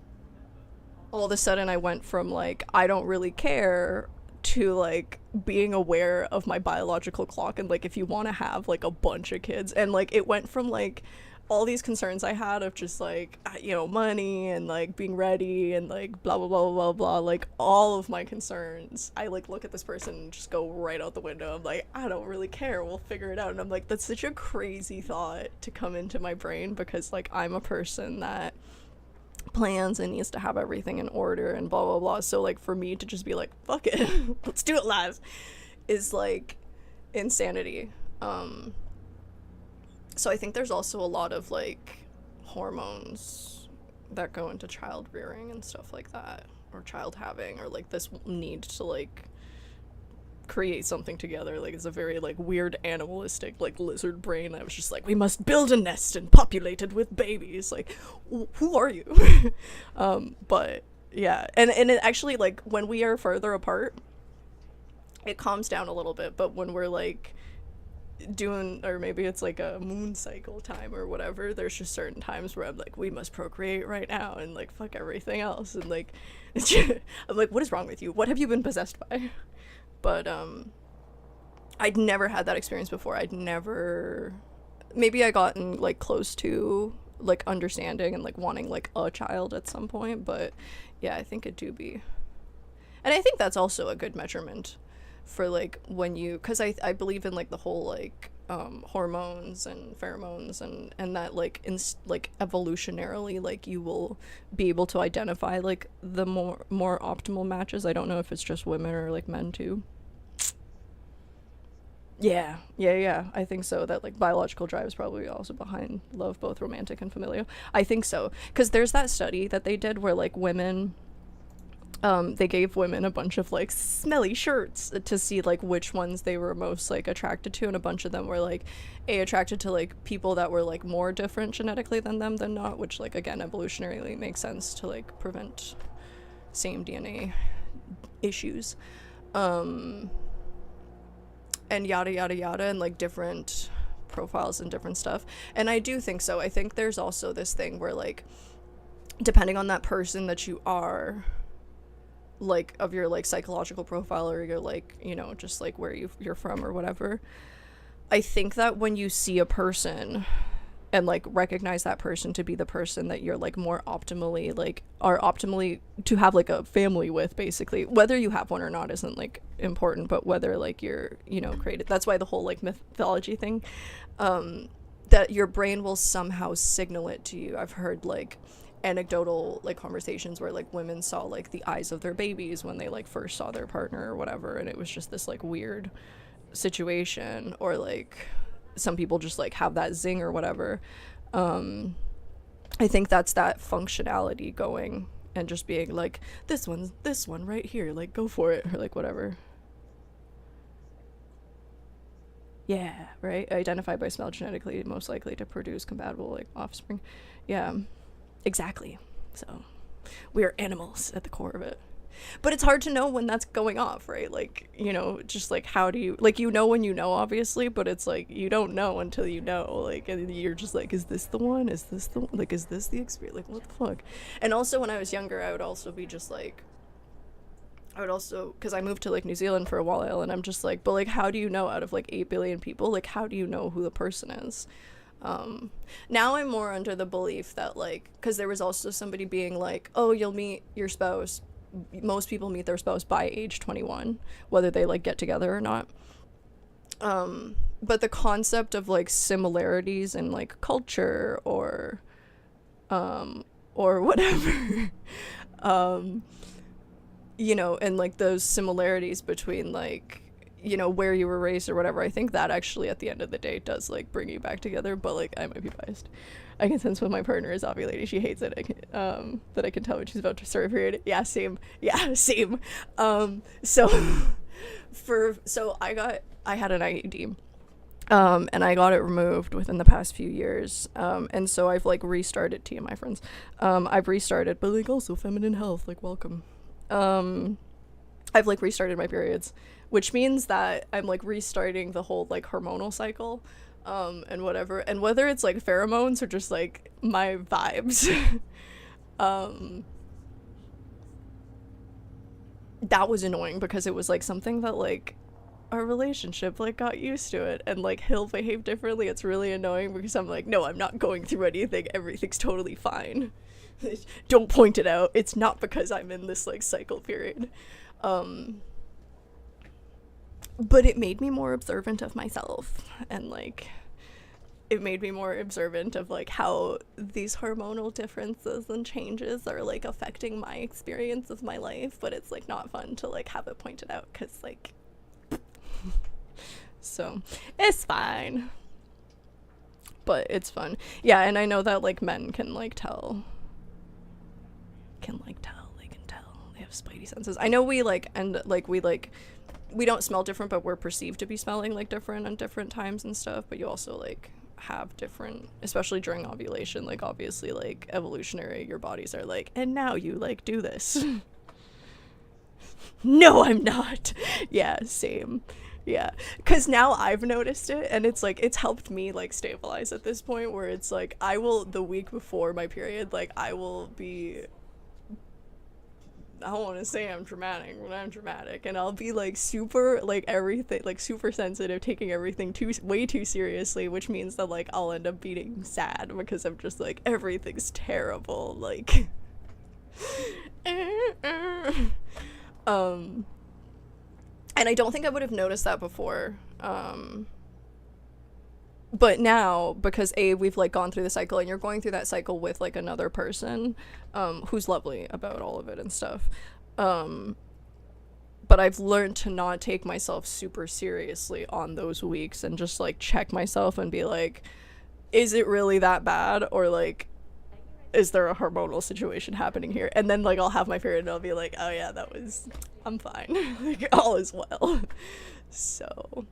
all of a sudden I went from like, I don't really care, to like being aware of my biological clock, and like if you want to have like a bunch of kids, and like it went from like all these concerns I had of just like, you know, money and like being ready and like blah blah blah blah blah, like all of my concerns, I like look at this person and just go right out the window. I'm like, I don't really care, we'll figure it out. And I'm like, that's such a crazy thought to come into my brain, because like I'm a person that plans and needs to have everything in order and blah blah blah. So like for me to just be like, fuck it, let's do it live, is like insanity. So I think there's also a lot of like hormones that go into child rearing and stuff like that, or child having, or like this need to like create something together. Like it's a very like weird animalistic like lizard brain. I was just like, we must build a nest and populate it with babies. Like, who are you? But yeah, and it actually, like when we are further apart, it calms down a little bit. But when we're like doing, or maybe it's like a moon cycle time or whatever, there's just certain times where I'm like, we must procreate right now and like fuck everything else, and like I'm like, what is wrong with you? What have you been possessed by? But I'd never had that experience before. Maybe I gotten like close to like understanding and like wanting like a child at some point, but yeah, I think it do be. And I think that's also a good measurement for like when you, because I believe in like the whole like hormones and pheromones and that like like evolutionarily, like you will be able to identify like the more optimal matches. I don't know if it's just women or like men too. Yeah, I think so. That like biological drive is probably also behind love, both romantic and familial. I think so, because there's that study that they did where like women, they gave women a bunch of like smelly shirts to see like which ones they were most like attracted to, and a bunch of them were like attracted to like people that were like more different genetically than them than not, which like again evolutionarily makes sense to like prevent same DNA issues, and yada yada yada, and like different profiles and different stuff. And I do think so. I think there's also this thing where like depending on that person that you are, like of your like psychological profile, or your like, you know, just like where you're from or whatever, I think that when you see a person and like recognize that person to be the person that you're like more optimally like are optimally to have like a family with, basically, whether you have one or not isn't like important, but whether like you're, you know, created, that's why the whole like mythology thing, that your brain will somehow signal it to you. I've heard like anecdotal like conversations where like women saw like the eyes of their babies when they like first saw their partner or whatever, and it was just this like weird situation. Or like some people just like have that zing or whatever. I think that's that functionality going and just being like, this one right here, like go for it, or like whatever. Yeah, right. Identified by smell, genetically most likely to produce compatible like offspring. Yeah, exactly. So we are animals at the core of it. But it's hard to know when that's going off, right? Like, you know, just like how do you, like, you know when you know, obviously, but it's like you don't know until you know. Like, and you're just like, is this the one? Is this the one? Like, is this the experience? Like, what the fuck? And also when I was younger, I would also be just like, I would also, because I moved to like New Zealand for a while, and I'm just like, but like, how do you know out of like 8 billion people? Like, how do you know who the person is? Now I'm more under the belief that like, because there was also somebody being like, oh, you'll meet your spouse. Most people meet their spouse by age 21, whether they like get together or not. But the concept of like similarities in like culture or whatever, you know, and like those similarities between like, you know, where you were raised or whatever, I think that actually at the end of the day does like bring you back together. But like, I might be biased. I can sense when my partner is ovulating. She hates it. That I can tell when she's about to start a period. Yeah, same. Yeah, same. So I had an IUD. And I got it removed within the past few years. And so I've like restarted, TMI friends. I've restarted, but like also feminine health, like welcome. I've like restarted my periods, which means that I'm like restarting the whole like hormonal cycle. And whatever, and whether it's like pheromones or just like my vibes, that was annoying because it was like something that like our relationship like got used to it, and like he'll behave differently. It's really annoying because I'm like, no, I'm not going through anything, everything's totally fine. Don't point it out, it's not because I'm in this like cycle period. But it made me more observant of myself, and like it made me more observant of like how these hormonal differences and changes are like affecting my experience of my life. But it's like not fun to like have it pointed out because like so it's fine, but it's fun. Yeah, and I know that like men can tell, they can tell, they have spidey senses. I know we like, and like we don't smell different, but we're perceived to be smelling like different at different times and stuff. But you also like have different, especially during ovulation, like obviously like evolutionary, your bodies are like, and now you like do this. No, I'm not. Yeah, same. Yeah, because now I've noticed it, and it's like it's helped me like stabilize at this point where it's like I will, the week before my period, like I will be, I don't want to say I'm dramatic, but I'm dramatic, and I'll be like super like everything, like super sensitive, taking everything way too seriously, which means that like I'll end up being sad because I'm just like everything's terrible, like and I don't think I would have noticed that before, but now, because we've like gone through the cycle, and you're going through that cycle with like another person who's lovely about all of it and stuff, but I've learned to not take myself super seriously on those weeks and just like check myself and be like, is it really that bad, or like is there a hormonal situation happening here? And then like I'll have my period and I'll be like, oh yeah, I'm fine. Like all is well. So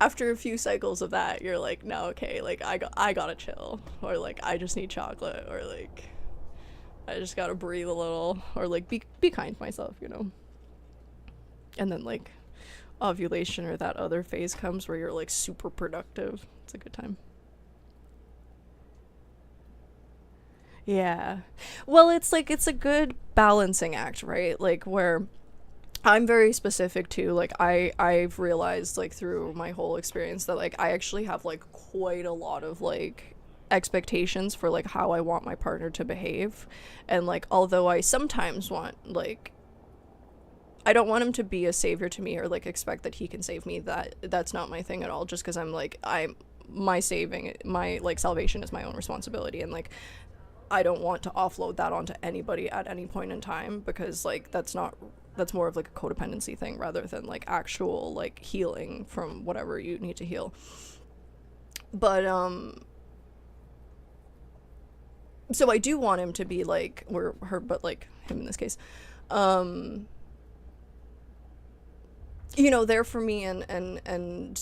after a few cycles of that, you're like, no, okay, like I gotta chill, or like I just need chocolate, or like I just gotta breathe a little, or like be kind to myself, you know. And then like ovulation or that other phase comes where you're like super productive. It's a good time. Yeah. Well, it's like it's a good balancing act, right? Like where I'm very specific too. Like I've realized like through my whole experience that like I actually have like quite a lot of like expectations for like how I want my partner to behave. And like although I sometimes want like, I don't want him to be a savior to me or like expect that he can save me. That's not my thing at all, just because I'm like my like salvation is my own responsibility. And like I don't want to offload that onto anybody at any point in time, because like that's more of like a codependency thing rather than like actual like healing from whatever you need to heal. But so I do want him to be like, or her, but like him in this case, you know, there for me, and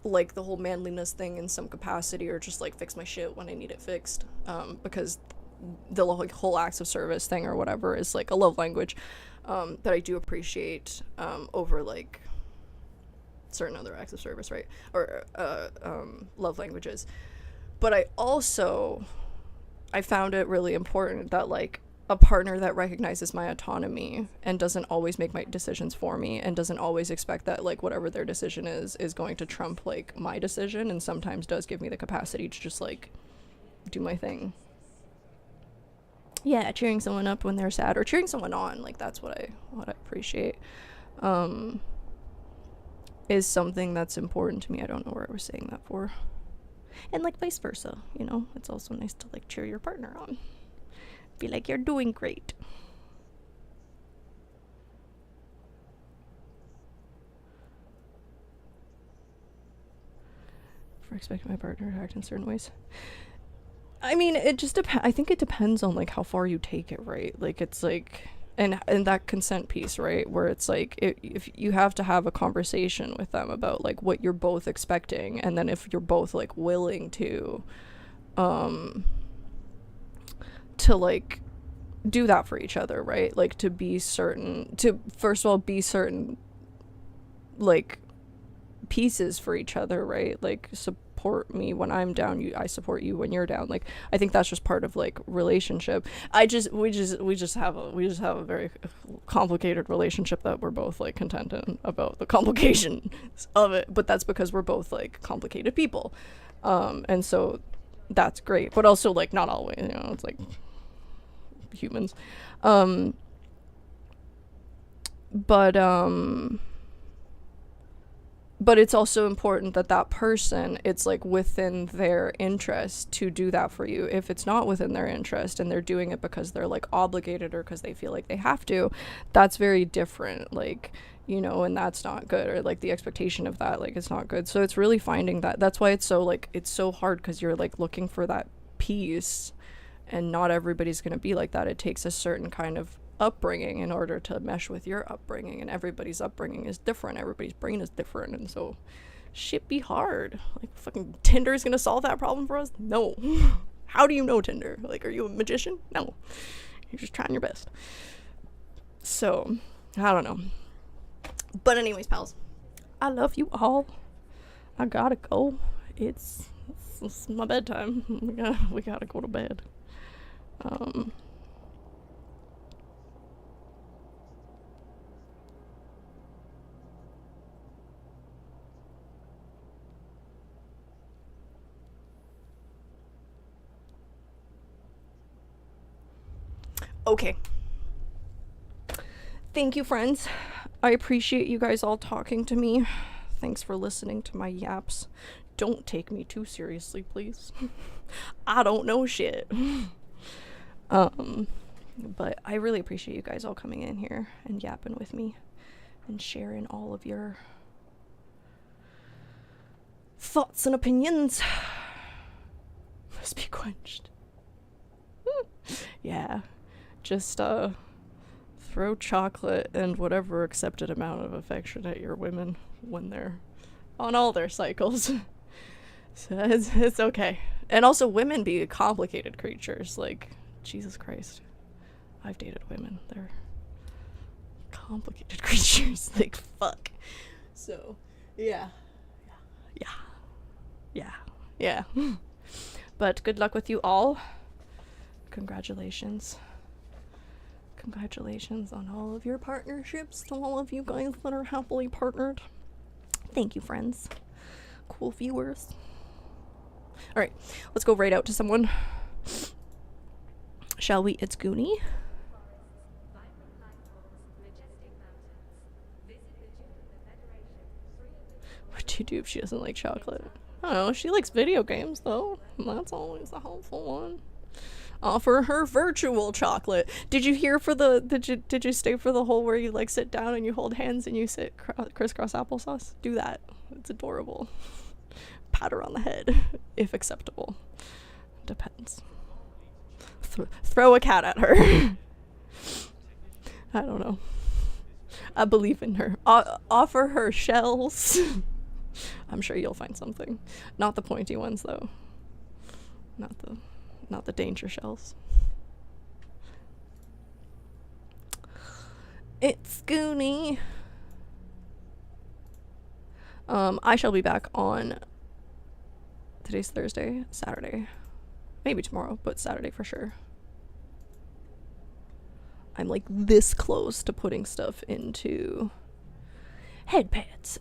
like the whole manliness thing in some capacity, or just like fix my shit when I need it fixed, because the like whole acts of service thing or whatever is like a love language that I do appreciate over like certain other acts of service, right? Or love languages. But I found it really important that like a partner that recognizes my autonomy and doesn't always make my decisions for me, and doesn't always expect that like whatever their decision is going to trump like my decision, and sometimes does give me the capacity to just like do my thing. Yeah, cheering someone up when they're sad, or cheering someone on, like that's what I appreciate. Is something that's important to me. I don't know where I was saying that for. And like vice versa, you know, it's also nice to like cheer your partner on. Be like, you're doing great. For expecting my partner to act in certain ways. I mean, it just I think it depends on like how far you take it, right? Like it's like, and that consent piece, right, where it's like if you have to have a conversation with them about like what you're both expecting, and then if you're both like willing to like do that for each other, right? Like to be certain, to first of all be certain like pieces for each other, right? Like support me when I'm down, I support you when you're down. Like I think that's just part of like relationship. We just have a very complicated relationship that we're both like content in about the complications of it, but that's because we're both like complicated people, and so that's great, but also like not always, you know, it's like humans. But it's also important that that person, it's like within their interest to do that for you. If it's not within their interest and they're doing it because they're like obligated or because they feel like they have to, that's very different, like, you know, and that's not good, or like the expectation of that, like it's not good. So it's really finding that. That's why it's so like, it's so hard, because you're like looking for that piece, and not everybody's going to be like that. It takes a certain kind of upbringing in order to mesh with your upbringing, and everybody's upbringing is different, everybody's brain is different, and so shit be hard. Like fucking Tinder is gonna solve that problem for us? No. How do you know Tinder? Like, are you a magician? No, you're just trying your best. So I don't know, but anyways, pals, I love you all. I gotta go. It's my bedtime. We gotta go to bed. Okay. Thank you, friends. I appreciate you guys all talking to me. Thanks for listening to my yaps. Don't take me too seriously, please. I don't know shit. But I really appreciate you guys all coming in here and yapping with me and sharing all of your thoughts and opinions. Must be quenched. Yeah. Just throw chocolate and whatever accepted amount of affection at your women when they're on all their cycles. So it's okay. And also, women be complicated creatures. Like, Jesus Christ, I've dated women. They're complicated creatures. Like, fuck. So yeah. But good luck with you all. Congratulations on all of your partnerships, to all of you guys that are happily partnered. Thank you, friends. Cool viewers. All right, let's go right out to someone. Shall we? It's Goonie. What do you do if she doesn't like chocolate? I don't know. She likes video games, though. That's always a helpful one. Offer her virtual chocolate. Did you hear for the did you stay for the whole where you like sit down and you hold hands and you sit crisscross applesauce? Do that. It's adorable. Pat her on the head, if acceptable. Depends. Throw a cat at her. I don't know. I believe in her. Offer her shells. I'm sure you'll find something. Not the pointy ones though. Not the danger shells. It's Goonie. I shall be back on today's Thursday, Saturday. Maybe tomorrow, but Saturday for sure. I'm like this close to putting stuff into headpads.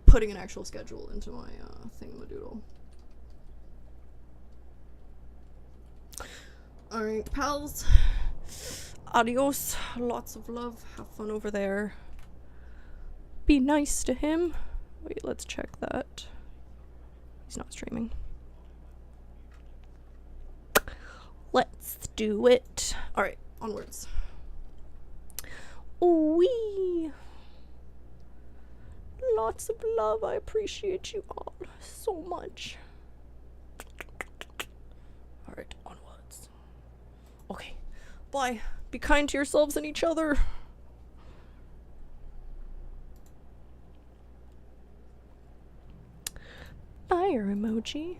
Putting an actual schedule into my thingamadoodle. Alright, pals. Adios. Lots of love. Have fun over there. Be nice to him. Wait, let's check that. He's not streaming. Let's do it. Alright, onwards. Wee. Lots of love. I appreciate you all so much. Alright, onwards. Okay, bye. Be kind to yourselves and each other. Fire emoji.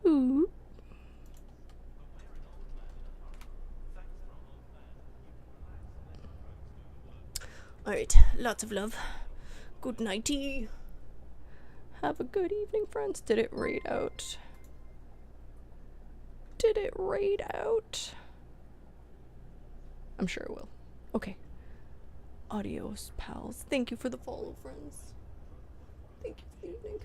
Ooh. Alright, lots of love. Good nighty. Have a good evening, friends. Did it raid out? Did it raid out? I'm sure it will. Okay. Adios, pals. Thank you for the follow, friends. Thank you for the evening.